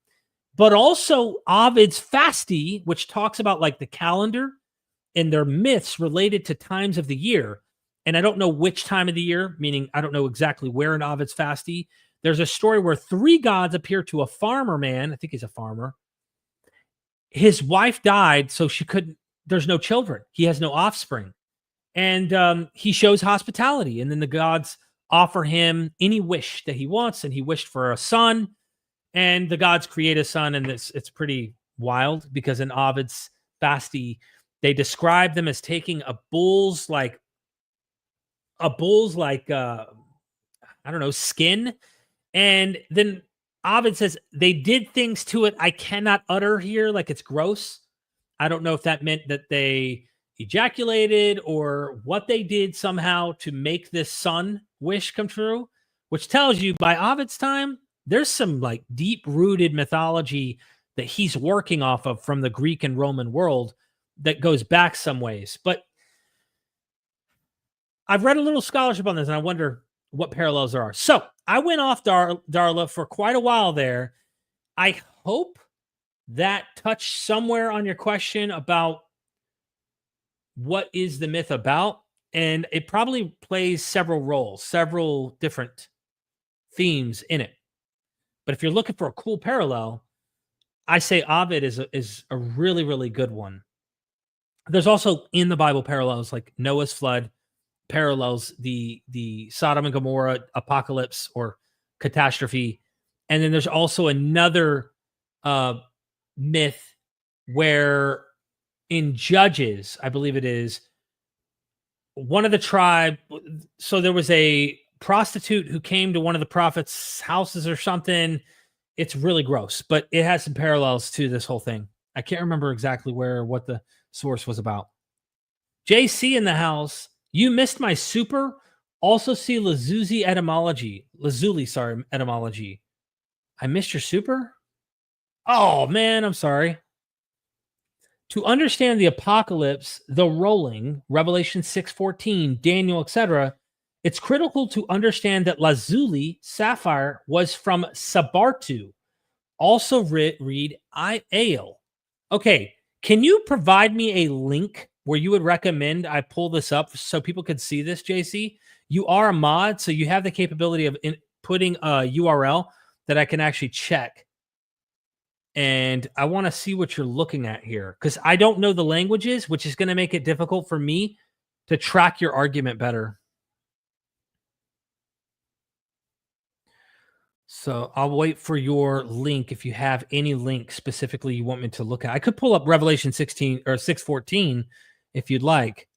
But also Ovid's Fasti, which talks about like the calendar and their myths related to times of the year. And I don't know which time of the year, meaning I don't know exactly where in Ovid's Fasti. There's a story where 3 gods appear to a farmer man. I think he's a farmer. His wife died, so there's no children. He has no offspring. And he shows hospitality. And then the gods offer him any wish that he wants. And he wished for a son. And the gods create a son. And it's pretty wild because in Ovid's Fasti, they describe them as taking a bull's skin. And then Ovid says they did things to it I cannot utter here, like it's gross. I don't know if that meant that they ejaculated or what they did somehow to make this son wish come true, which tells you by Ovid's time, there's some like deep-rooted mythology that he's working off of from the Greek and Roman world that goes back some ways. But I've read a little scholarship on this, and I wonder what parallels there are. So I went off Darla for quite a while there. I hope that touched somewhere on your question about what is the myth about, and it probably plays several roles, several different themes in it. But if you're looking for a cool parallel, I say Ovid is a really, really good one. There's also in the Bible parallels like Noah's flood parallels the Sodom and Gomorrah apocalypse or catastrophe. And then there's also another myth where in Judges, I believe it is, one of the tribe, so there was a prostitute who came to one of the prophets' houses or something. It's really gross, but it has some parallels to this whole thing. I can't remember exactly what the source was about. JC in the house. You missed my super. Also see Lazuli etymology. Etymology. I missed your super? Oh, man, I'm sorry. To understand the apocalypse, the rolling, Revelation 6:14, Daniel, etc., it's critical to understand that Lazuli, sapphire, was from Sabartu. Also read Ale. Okay, can you provide me a link where you would recommend I pull this up so people could see this, JC? You are a mod, so you have the capability of putting a URL that I can actually check. And I want to see what you're looking at here because I don't know the languages, which is going to make it difficult for me to track your argument better. So I'll wait for your link if you have any link specifically you want me to look at. I could pull up Revelation 16 or 6:14 if you'd like.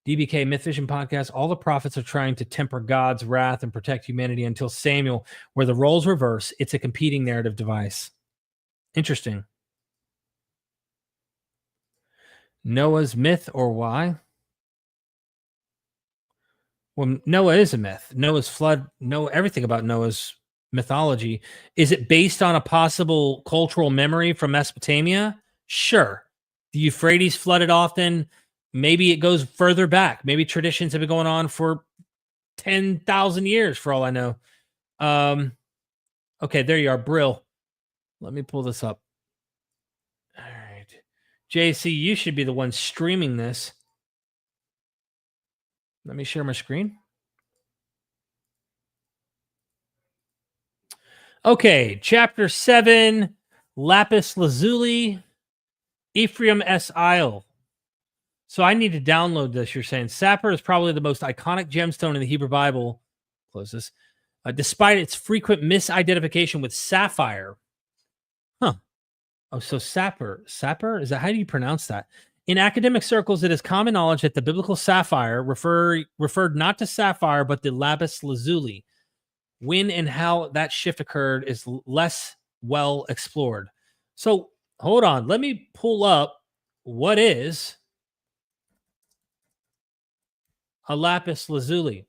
DBK MythVision podcast. All the prophets are trying to temper God's wrath and protect humanity until Samuel, where the roles reverse. It's a competing narrative device. Interesting. Noah's myth or why? Well, Noah is a myth. Noah's flood, everything about Noah's mythology. Is it based on a possible cultural memory from Mesopotamia? Sure. The Euphrates flooded often. Maybe it goes further back. Maybe traditions have been going on for 10,000 years for all I know. Okay, there you are, Brill. Let me pull this up. All right. JC, you should be the one streaming this. Let me share my screen. Okay, chapter 7, Lapis Lazuli, Ephraim S. Isle. So I need to download this, you're saying. Sapphire is probably the most iconic gemstone in the Hebrew Bible. Close this. Despite its frequent misidentification with sapphire. Huh. Oh, so sapphire. Sapphire? Is that, how do you pronounce that? In academic circles, it is common knowledge that the biblical sapphire referred not to sapphire, but to lapis lazuli. When and how that shift occurred is less well explored. So hold on. Let me pull up what is a lapis lazuli.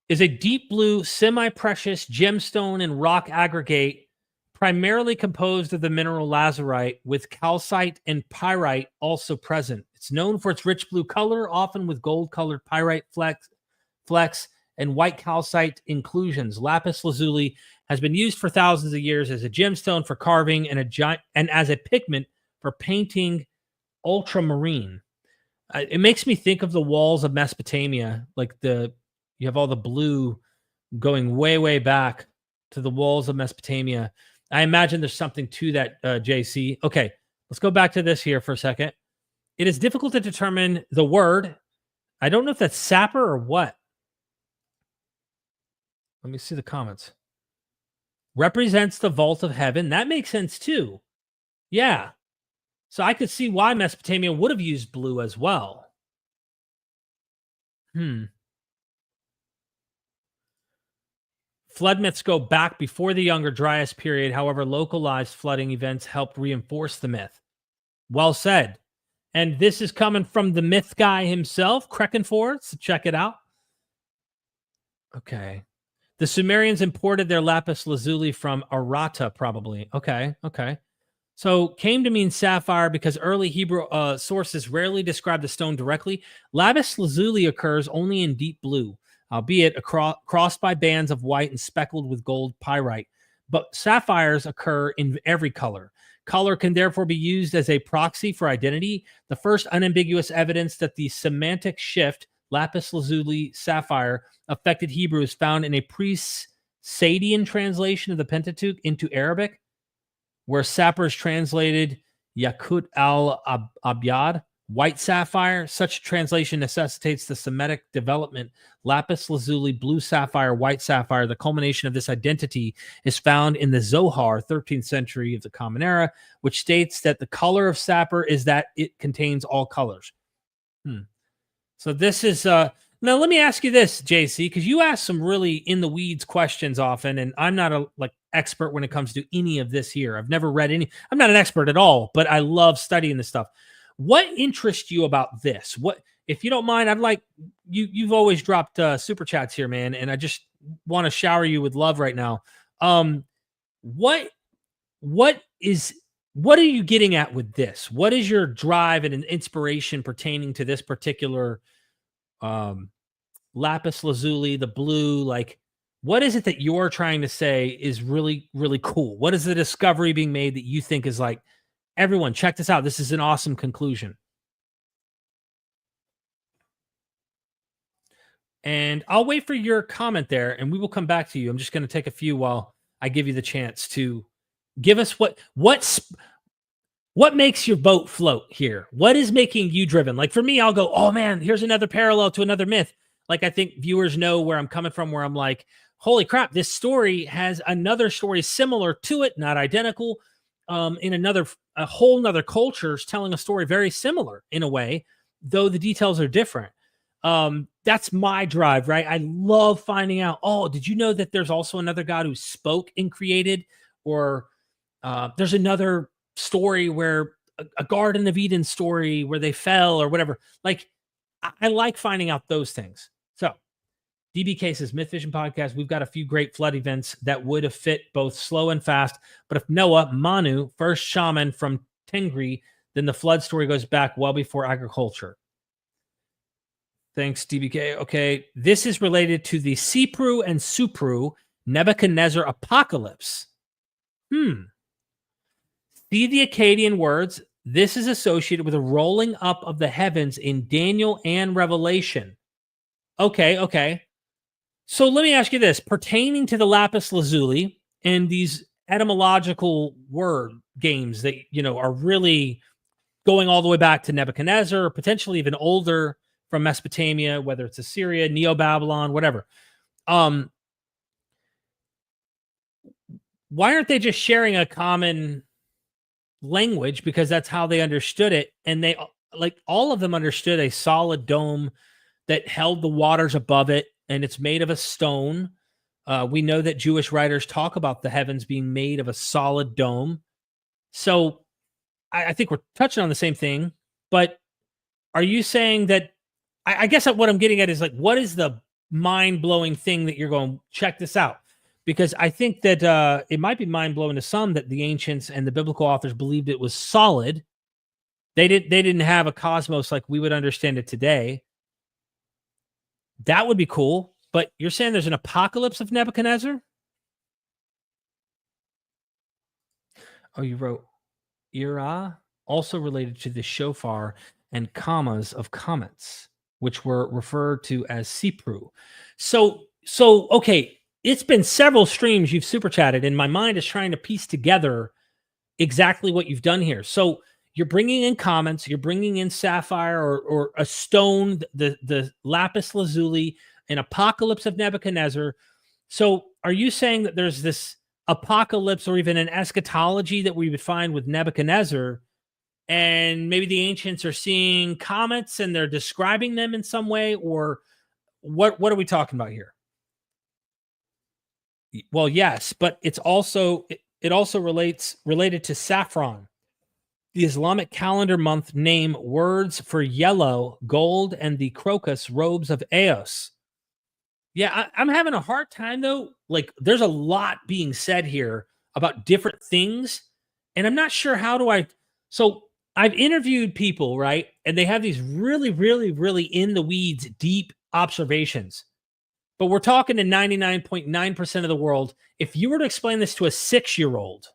Is a deep blue, semi-precious gemstone and rock aggregate primarily composed of the mineral lazurite with calcite and pyrite also present. It's known for its rich blue color, often with gold-colored pyrite flecks and white calcite inclusions. Lapis lazuli has been used for thousands of years as a gemstone for carving and as a pigment for painting ultramarine. It makes me think of the walls of Mesopotamia, like you have all the blue going way, way back to the walls of Mesopotamia. I imagine there's something to that, JC. Okay, let's go back to this here for a second. It is difficult to determine the word. I don't know if that's sapper or what. Let me see the comments. Represents the vault of heaven. That makes sense too. Yeah. So I could see why Mesopotamia would have used blue as well. Flood myths go back before the Younger Dryas period. However, localized flooding events helped reinforce the myth. Well said. And this is coming from the myth guy himself, Krekenford, so check it out. Okay. The Sumerians imported their lapis lazuli from Arata, probably. Okay. So came to mean sapphire because early Hebrew sources rarely describe the stone directly. Lapis lazuli occurs only in deep blue, albeit crossed by bands of white and speckled with gold pyrite. But sapphires occur in every color. Color can therefore be used as a proxy for identity. The first unambiguous evidence that the semantic shift, lapis lazuli, sapphire, affected Hebrew is found in a pre-Sadian translation of the Pentateuch into Arabic, where sapphire is translated Yakut al-Abyad, white sapphire. Such translation necessitates the Semitic development. Lapis lazuli, blue sapphire, white sapphire. The culmination of this identity is found in the Zohar, 13th century of the Common Era, which states that the color of sapphire is that it contains all colors. So this is now let me ask you this, JC, because you ask some really in the weeds questions often, and I'm not a expert when it comes to any of this here. I've never read any. I'm not an expert at all, but I love studying this stuff. What interests you about this? What, if you don't mind, I'd like you've always dropped super chats here, man, and I just want to shower you with love right now. What are you getting at with this? What is your drive and an inspiration pertaining to this particular lapis lazuli, the blue? Like, what is it that you're trying to say is really, really cool? What is the discovery being made that you think is like, everyone, check this out, this is an awesome conclusion? And I'll wait for your comment there, and we will come back to you. I'm just going to take a few while I give you the chance to give us what makes your boat float here. What is making you driven? Like for me, I'll go, oh man, here's another parallel to another myth. Like I think viewers know where I'm coming from, where I'm like, holy crap, this story has another story similar to it, not identical, in a whole nother culture telling a story very similar in a way, though the details are different. That's my drive, right? I love finding out, oh, did you know that there's also another God who spoke and created? Or there's another story where a Garden of Eden story where they fell or whatever. Like, I like finding out those things. So DBK says, MythVision podcast, we've got a few great flood events that would have fit both slow and fast. But if Noah, Manu, first shaman from Tengri, then the flood story goes back well before agriculture. Thanks, DBK. Okay, this is related to the Sipru and Supru Nebuchadnezzar apocalypse. See the Akkadian words. This is associated with a rolling up of the heavens in Daniel and Revelation. Okay. So let me ask you this. Pertaining to the lapis lazuli and these etymological word games that, are really going all the way back to Nebuchadnezzar, or potentially even older from Mesopotamia, whether it's Assyria, Neo-Babylon, whatever. Why aren't they just sharing a common language? Because that's how they understood it. And they, like, all of them understood a solid dome that held the waters above it, and it's made of a stone. We know that Jewish writers talk about the heavens being made of a solid dome. So I think we're touching on the same thing, but are you saying that, I guess what I'm getting at is like, what is the mind-blowing thing that you're going, check this out? Because I think that it might be mind-blowing to some that the ancients and the biblical authors believed it was solid. They didn't have a cosmos like we would understand it today. That would be cool. But you're saying there's an apocalypse of Nebuchadnezzar? Oh, you wrote Ira, also related to the shofar and commas of comets, which were referred to as Sipru. So okay, it's been several streams you've super chatted, and my mind is trying to piece together exactly what you've done here. So you're bringing in comments, you're bringing in sapphire or a stone, the lapis lazuli, an apocalypse of Nebuchadnezzar. So are you saying that there's this apocalypse or even an eschatology that we would find with Nebuchadnezzar, and maybe the ancients are seeing comets and they're describing them in some way? Or what are we talking about here? Well, yes, but it also related to saffron, the Islamic calendar month name, words for yellow, gold, and the crocus robes of Eos. Yeah, I'm having a hard time though. Like, there's a lot being said here about different things, And I'm not sure how do I. So I've interviewed people, right? And they have these really, really, really in the weeds, deep observations. But we're talking to 99.9% of the world. If you were to explain this to a 6-year-old,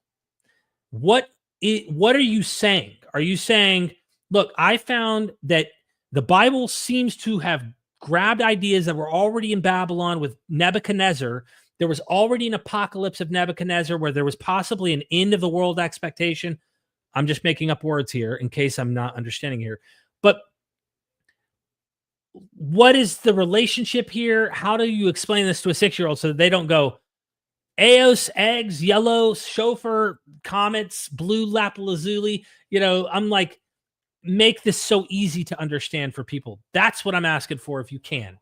what are you saying? Are you saying, look, I found that the Bible seems to have grabbed ideas that were already in Babylon with Nebuchadnezzar. There was already an apocalypse of Nebuchadnezzar where there was possibly an end of the world expectation. I'm just making up words here in case I'm not understanding here. But what is the relationship here? How do you explain this to a 6-year-old so that they don't go, Eos, eggs, yellow, chauffeur, comets, blue lapalazuli? I'm like, make this so easy to understand for people. That's what I'm asking for if you can.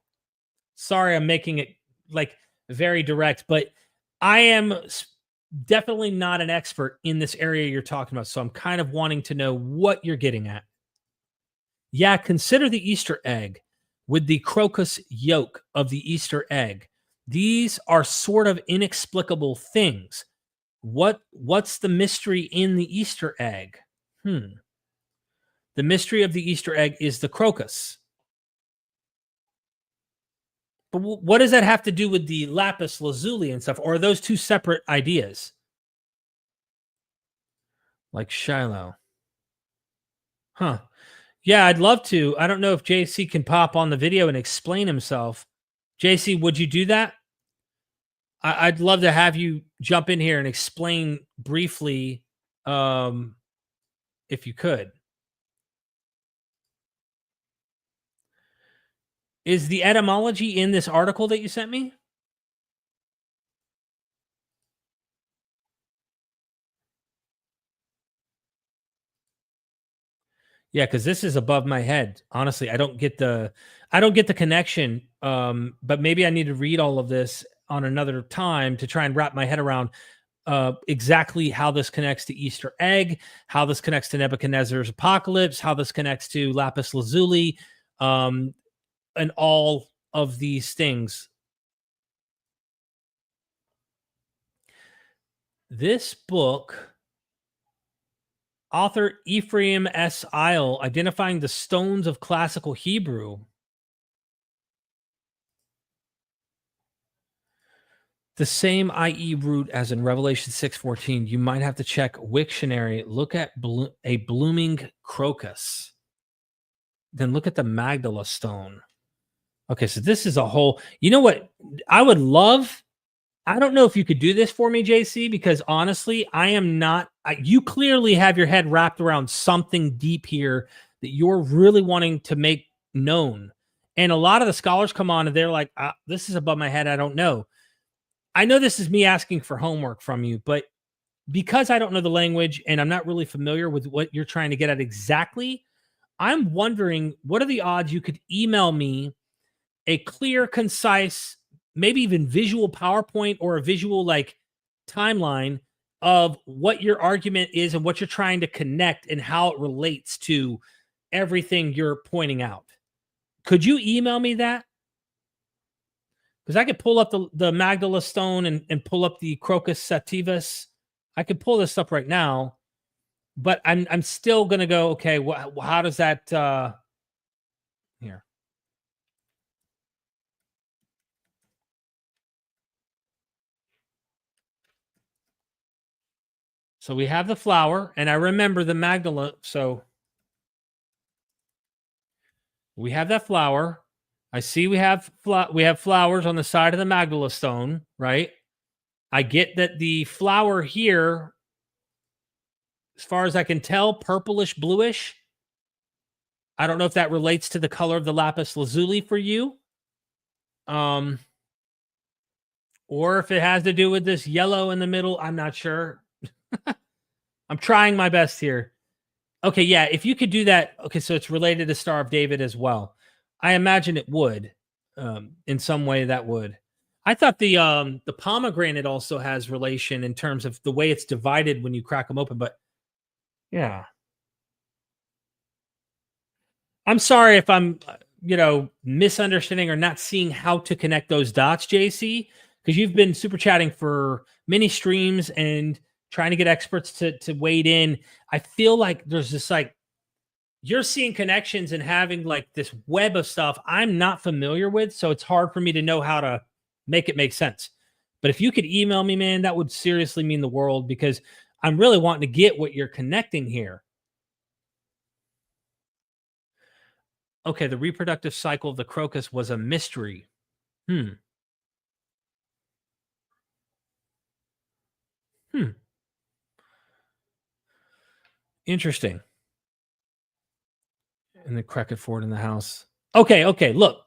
Sorry, I'm making it like very direct, but I am definitely not an expert in this area you're talking about. So I'm kind of wanting to know what you're getting at. Yeah, consider the Easter egg with the crocus yolk of the Easter egg. These are sort of inexplicable things. What's the mystery in the Easter egg? The mystery of the Easter egg is the crocus. But what does that have to do with the lapis lazuli and stuff? Or are those two separate ideas? Like Shiloh. Huh. Yeah, I'd love to. I don't know if JC can pop on the video and explain himself. JC, would you do that? I'd love to have you jump in here and explain briefly, if you could. Is the etymology in this article that you sent me? Yeah, because this is above my head. Honestly, I don't get the connection. But maybe I need to read all of this on another time to try and wrap my head around exactly how this connects to Easter egg, how this connects to Nebuchadnezzar's apocalypse, how this connects to lapis lazuli, and all of these things. This book, author Ephraim S. Isle, Identifying the Stones of Classical Hebrew. The same IE root as in Revelation 6:14. You might have to check Wiktionary. Look at a blooming crocus. Then look at the Magdala stone. Okay, so this is a whole. You know what? I would love. I don't know if you could do this for me, JC, because honestly, I am not. You clearly have your head wrapped around something deep here that you're really wanting to make known. And a lot of the scholars come on and they're like, this is above my head. I don't know. I know this is me asking for homework from you, but because I don't know the language and I'm not really familiar with what you're trying to get at exactly, I'm wondering, what are the odds you could email me a clear, concise, maybe even visual PowerPoint or a visual like timeline of what your argument is and what you're trying to connect and how it relates to everything you're pointing out. Could you email me that? Because I could pull up the Magdala stone and pull up the Crocus sativus. I could pull this up right now, but I'm still going to go, okay, how does that here? So we have the flower, and I remember the Magdala. So we have that flower. I see we have flowers on the side of the Magdala stone, right? I get that the flower here, as far as I can tell, purplish, bluish. I don't know if that relates to the color of the lapis lazuli for you. Or if it has to do with this yellow in the middle. I'm not sure. I'm trying my best here. Okay, yeah, if you could do that. Okay, so it's related to Star of David as well. I imagine it would. In some way that would. I thought the pomegranate also has relation in terms of the way it's divided when you crack them open, but yeah. I'm sorry if I'm, misunderstanding or not seeing how to connect those dots, JC, because you've been super chatting for many streams and trying to get experts to wade in. I feel like there's this like, you're seeing connections and having like this web of stuff I'm not familiar with. So it's hard for me to know how to make it make sense. But if you could email me, man, that would seriously mean the world, because I'm really wanting to get what you're connecting here. Okay, the reproductive cycle of the crocus was a mystery. Interesting. And the Crackett Ford in the house. Okay. Look.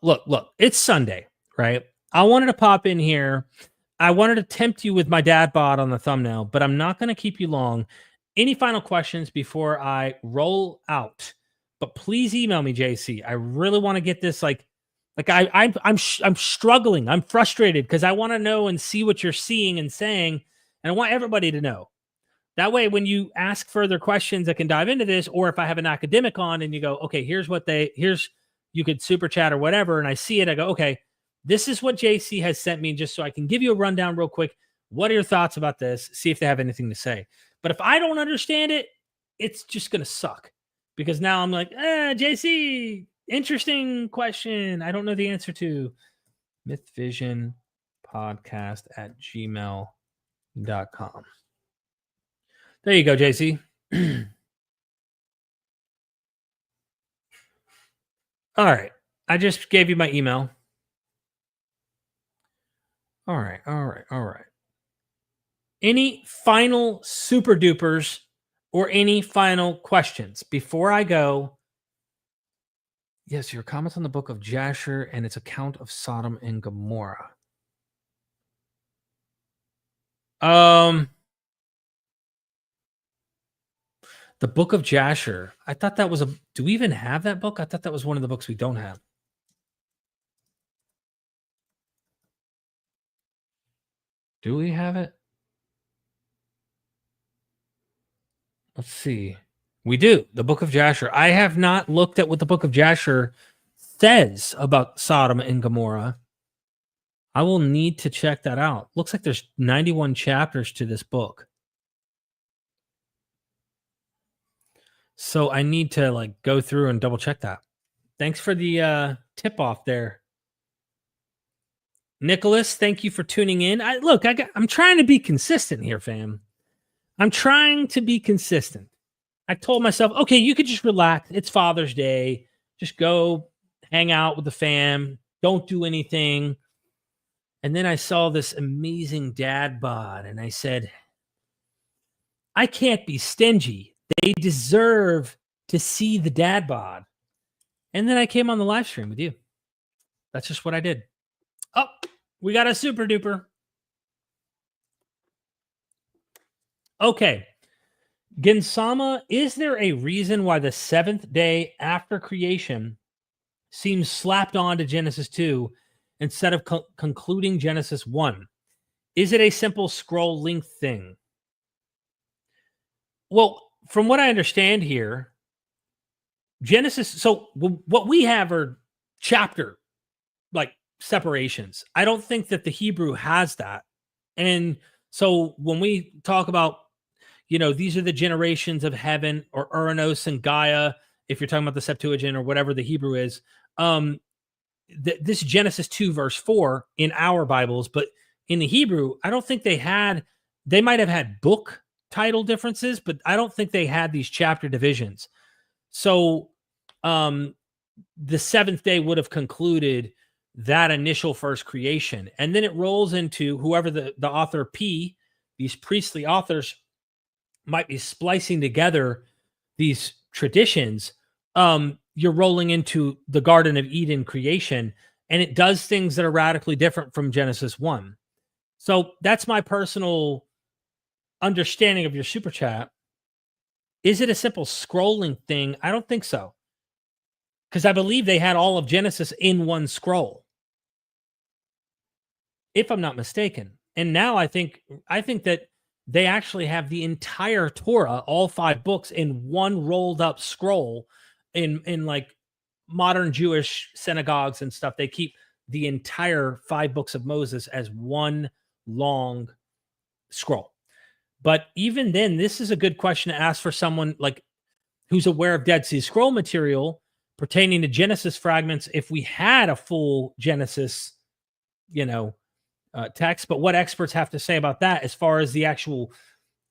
It's Sunday, right? I wanted to pop in here. I wanted to tempt you with my dad bod on the thumbnail, but I'm not going to keep you long. Any final questions before I roll out? But please email me, JC. I really want to get this I'm struggling. I'm frustrated because I want to know and see what you're seeing and saying, and I want everybody to know. That way, when you ask further questions that can dive into this, or if I have an academic on and you go, okay, here's you could super chat or whatever, and I see it, I go, okay, this is what JC has sent me, just so I can give you a rundown real quick. What are your thoughts about this? See if they have anything to say. But if I don't understand it, it's just going to suck, because now I'm like, JC, interesting question. I don't know the answer to. MythVision podcast at gmail.com. There you go, JC. All right. I just gave you my email. All right. Any final super dupers or any final questions before I go? Yes, your comments on the book of Jasher and its account of Sodom and Gomorrah. The book of Jasher. I thought that was do we even have that book? I thought that was one of the books we don't have. Do we have it? Let's see. We do. The book of Jasher. I have not looked at what the book of Jasher says about Sodom and Gomorrah. I will need to check that out. Looks like there's 91 chapters to this book. So I need to go through and double check that. Thanks for the tip off there. Nicholas, thank you for tuning in. I'm trying to be consistent here, fam. I'm trying to be consistent. I told myself, okay, you could just relax. It's Father's Day. Just go hang out with the fam. Don't do anything. And then I saw this amazing dad bod, and I said, I can't be stingy. They deserve to see the dad bod. And then I came on the live stream with you. That's just what I did. Oh, we got a super duper. Okay. Ginsama, is there a reason why the seventh day after creation seems slapped on to Genesis 2 instead of concluding Genesis 1? Is it a simple scroll length thing? Well, from what I understand here, Genesis, so what we have are chapter separations. I don't think that the Hebrew has that. And so when we talk about, these are the generations of heaven, or Uranos and Gaia, if you're talking about the Septuagint or whatever the Hebrew is, this Genesis 2 verse 4 in our Bibles, but in the Hebrew, I don't think they might have had book title differences, but I don't think they had these chapter divisions. So the seventh day would have concluded that initial first creation. And then it rolls into whoever the author P, these priestly authors, might be splicing together these traditions. You're rolling into the Garden of Eden creation, and it does things that are radically different from Genesis 1. So that's my personal understanding of your super chat. Is it a simple scrolling thing? I don't think so, because I believe they had all of Genesis in one scroll, if I'm not mistaken. And now I think that they actually have the entire Torah, all 5 books, in one rolled up scroll. In modern Jewish synagogues and stuff, they keep the entire 5 books of Moses as one long scroll. But even then, this is a good question to ask for someone like who's aware of Dead Sea Scroll material pertaining to Genesis fragments. If we had a full Genesis, text, but what experts have to say about that as far as the actual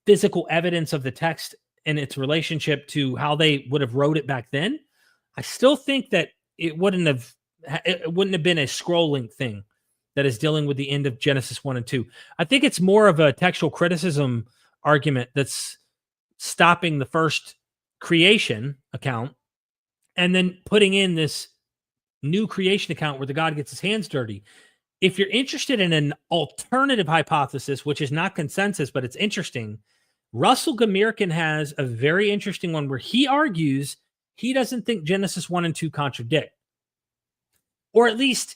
physical evidence of the text and its relationship to how they would have wrote it back then, I still think that it wouldn't have been a scrolling thing that is dealing with the end of Genesis 1 and 2. I think it's more of a textual criticism argument that's stopping the first creation account and then putting in this new creation account where the God gets his hands dirty. If you're interested in an alternative hypothesis, which is not consensus, but it's interesting, Russell Gomerican has a very interesting one where he argues he doesn't think Genesis 1 and 2 contradict. Or at least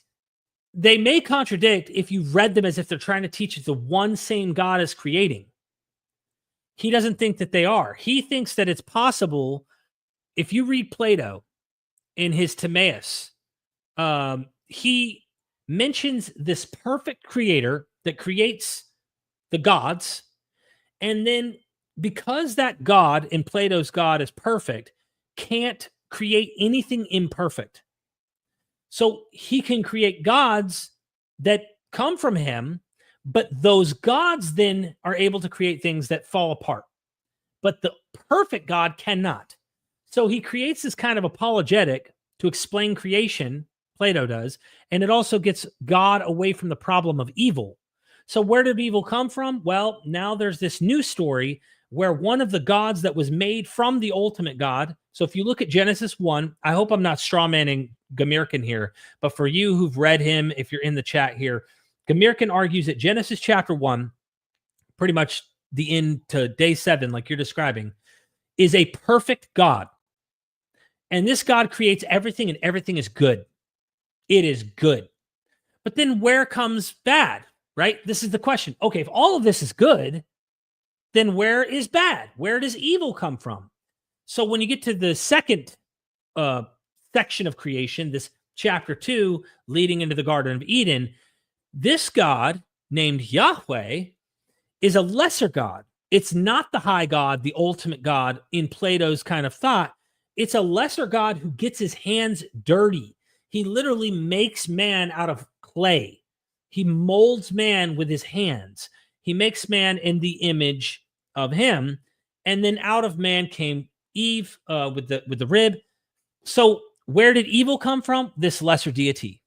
they may contradict if you read them as if they're trying to teach the one same God is creating. He doesn't think that they are. He thinks that it's possible, if you read Plato in his Timaeus, he mentions this perfect creator that creates the gods. And then because that God in Plato's God is perfect, can't create anything imperfect. So he can create gods that come from him, but those gods then are able to create things that fall apart. But the perfect God cannot. So he creates this kind of apologetic to explain creation, Plato does, and it also gets God away from the problem of evil. So where did evil come from? Well, now there's this new story where one of the gods that was made from the ultimate God. So if you look at Genesis 1, I hope I'm not strawmanning Gomerican here, but for you who've read him, if you're in the chat here, Gomerican argues that Genesis chapter 1, pretty much the end to day 7, like you're describing, is a perfect God. And this God creates everything and everything is good. It is good. But then where comes bad, right? This is the question. Okay, if all of this is good, then where is bad? Where does evil come from? So when you get to the second section of creation, this chapter 2 leading into the Garden of Eden, this God named Yahweh is a lesser God. It's not the high God, the ultimate God in Plato's kind of thought. It's a lesser God who gets his hands dirty. He literally makes man out of clay. He molds man with his hands. He makes man in the image of him. And then out of man came Eve with the rib. So where did evil come from? This lesser deity.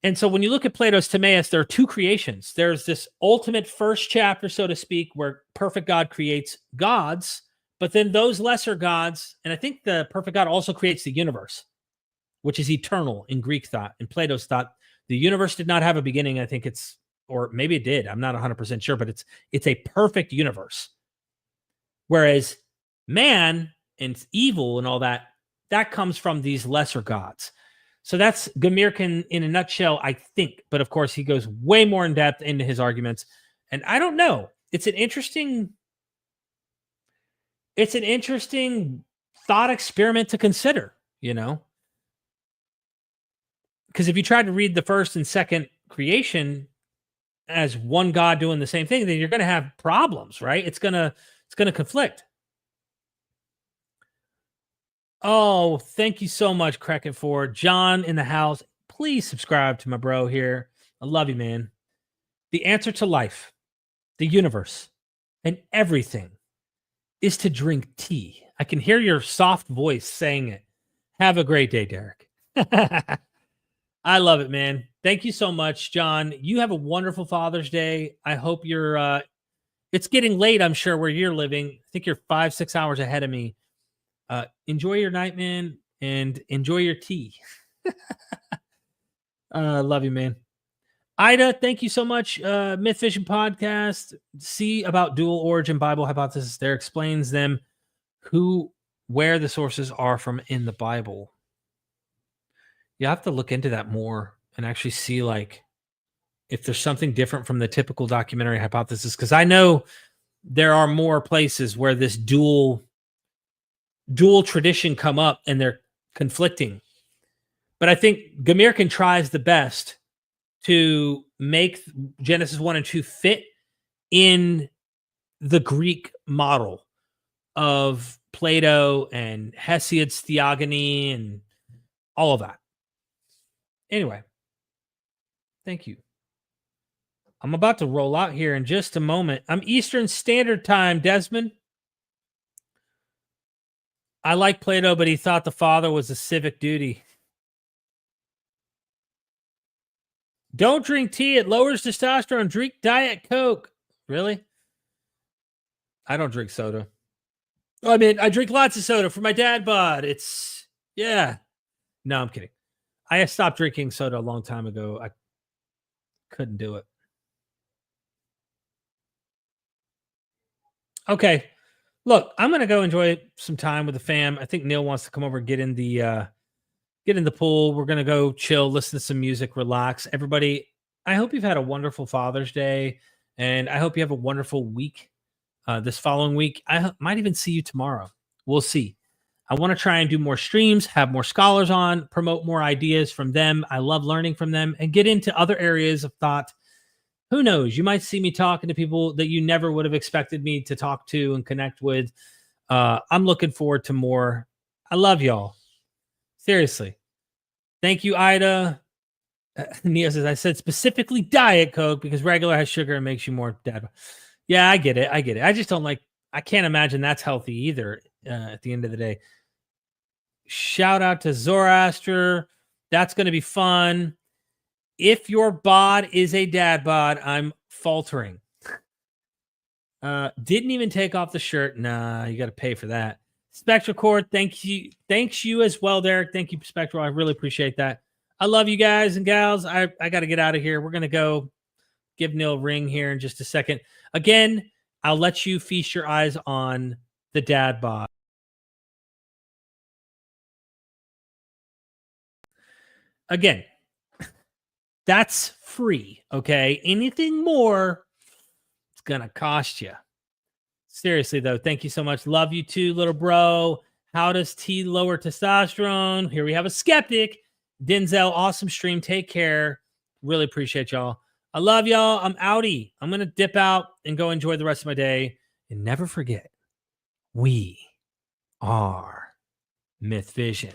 And so when you look at Plato's Timaeus, there are two creations. There's this ultimate first chapter, so to speak, where perfect God creates gods, but then those lesser gods, and I think the perfect God also creates the universe, which is eternal in Greek thought. In Plato's thought, the universe did not have a beginning. I think it's, or maybe it did. I'm not 100% sure, but it's a perfect universe. Whereas man and evil and all that comes from these lesser gods. So that's Gomerican in a nutshell, I think. But of course, he goes way more in depth into his arguments. And I don't know. It's an interesting thought experiment to consider, Because if you try to read the first and second creation as one God doing the same thing, then you're going to have problems, right? It's going to conflict. Oh, thank you so much, Kraken Ford. John in the house. Please subscribe to my bro here. I love you, man. The answer to life, the universe, and everything is to drink tea. I can hear your soft voice saying it. Have a great day, Derek. I love it, man. Thank you so much, John. You have a wonderful Father's Day. I hope you're, it's getting late, I'm sure, where you're living. I think you're 5-6 hours ahead of me. Enjoy your night, man, and enjoy your tea. Love you, man. Ida, thank you so much. MythVision podcast. See about dual origin Bible hypothesis. There explains them where the sources are from in the Bible. You have to look into that more and actually see like if there's something different from the typical documentary hypothesis. Because I know there are more places where this dual tradition come up and they're conflicting. But I think Gomerican tries the best to make Genesis 1 and 2 fit in the Greek model of Plato and Hesiod's theogony and all of that. Anyway, thank you. I'm about to roll out here in just a moment. I'm Eastern Standard Time, Desmond. I like Plato, but he thought the father was a civic duty. Don't drink tea. It lowers testosterone. Drink Diet Coke. Really? I don't drink soda. I mean, I drink lots of soda for my dad bod. It's, yeah. No, I'm kidding. I stopped drinking soda a long time ago. I couldn't do it. Okay. Look, I'm going to go enjoy some time with the fam. I think Neil wants to come over and get in the pool. We're going to go chill, listen to some music, relax. Everybody, I hope you've had a wonderful Father's Day, and I hope you have a wonderful week. This following week, I might even see you tomorrow. We'll see. I want to try and do more streams, have more scholars on, promote more ideas from them. I love learning from them and get into other areas of thought. Who knows? You might see me talking to people that you never would have expected me to talk to and connect with. I'm looking forward to more. I love y'all. Seriously. Thank you, Ida. Nia says, I said specifically Diet Coke because regular has sugar and makes you more dad. Yeah, I get it. I just don't like, I can't imagine that's healthy either at the end of the day. Shout out to Zoroaster. That's going to be fun. If your bod is a dad bod, I'm faltering. Didn't even take off the shirt. Nah, you got to pay for that. Spectral Cord, thank you. Thanks you as well, Derek. Thank you, Spectral. I really appreciate that. I love you guys and gals. I got to get out of here. We're going to go give Neil a ring here in just a second. Again, I'll let you feast your eyes on the dad bod. Again, that's free, okay? Anything more, it's going to cost you. Seriously, though, thank you so much. Love you too, little bro. How does tea lower testosterone? Here we have a skeptic. Denzel, awesome stream. Take care. Really appreciate y'all. I love y'all. I'm outie. I'm going to dip out and go enjoy the rest of my day. And never forget, we are MythVision.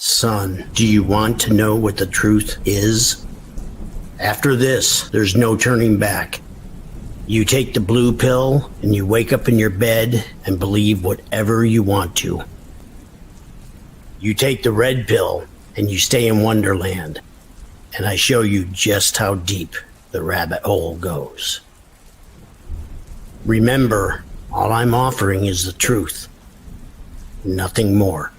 Son, do you want to know what the truth is? After this, there's no turning back. You take the blue pill and you wake up in your bed and believe whatever you want to. You take the red pill and you stay in Wonderland, and I show you just how deep the rabbit hole goes. Remember, all I'm offering is the truth, nothing more.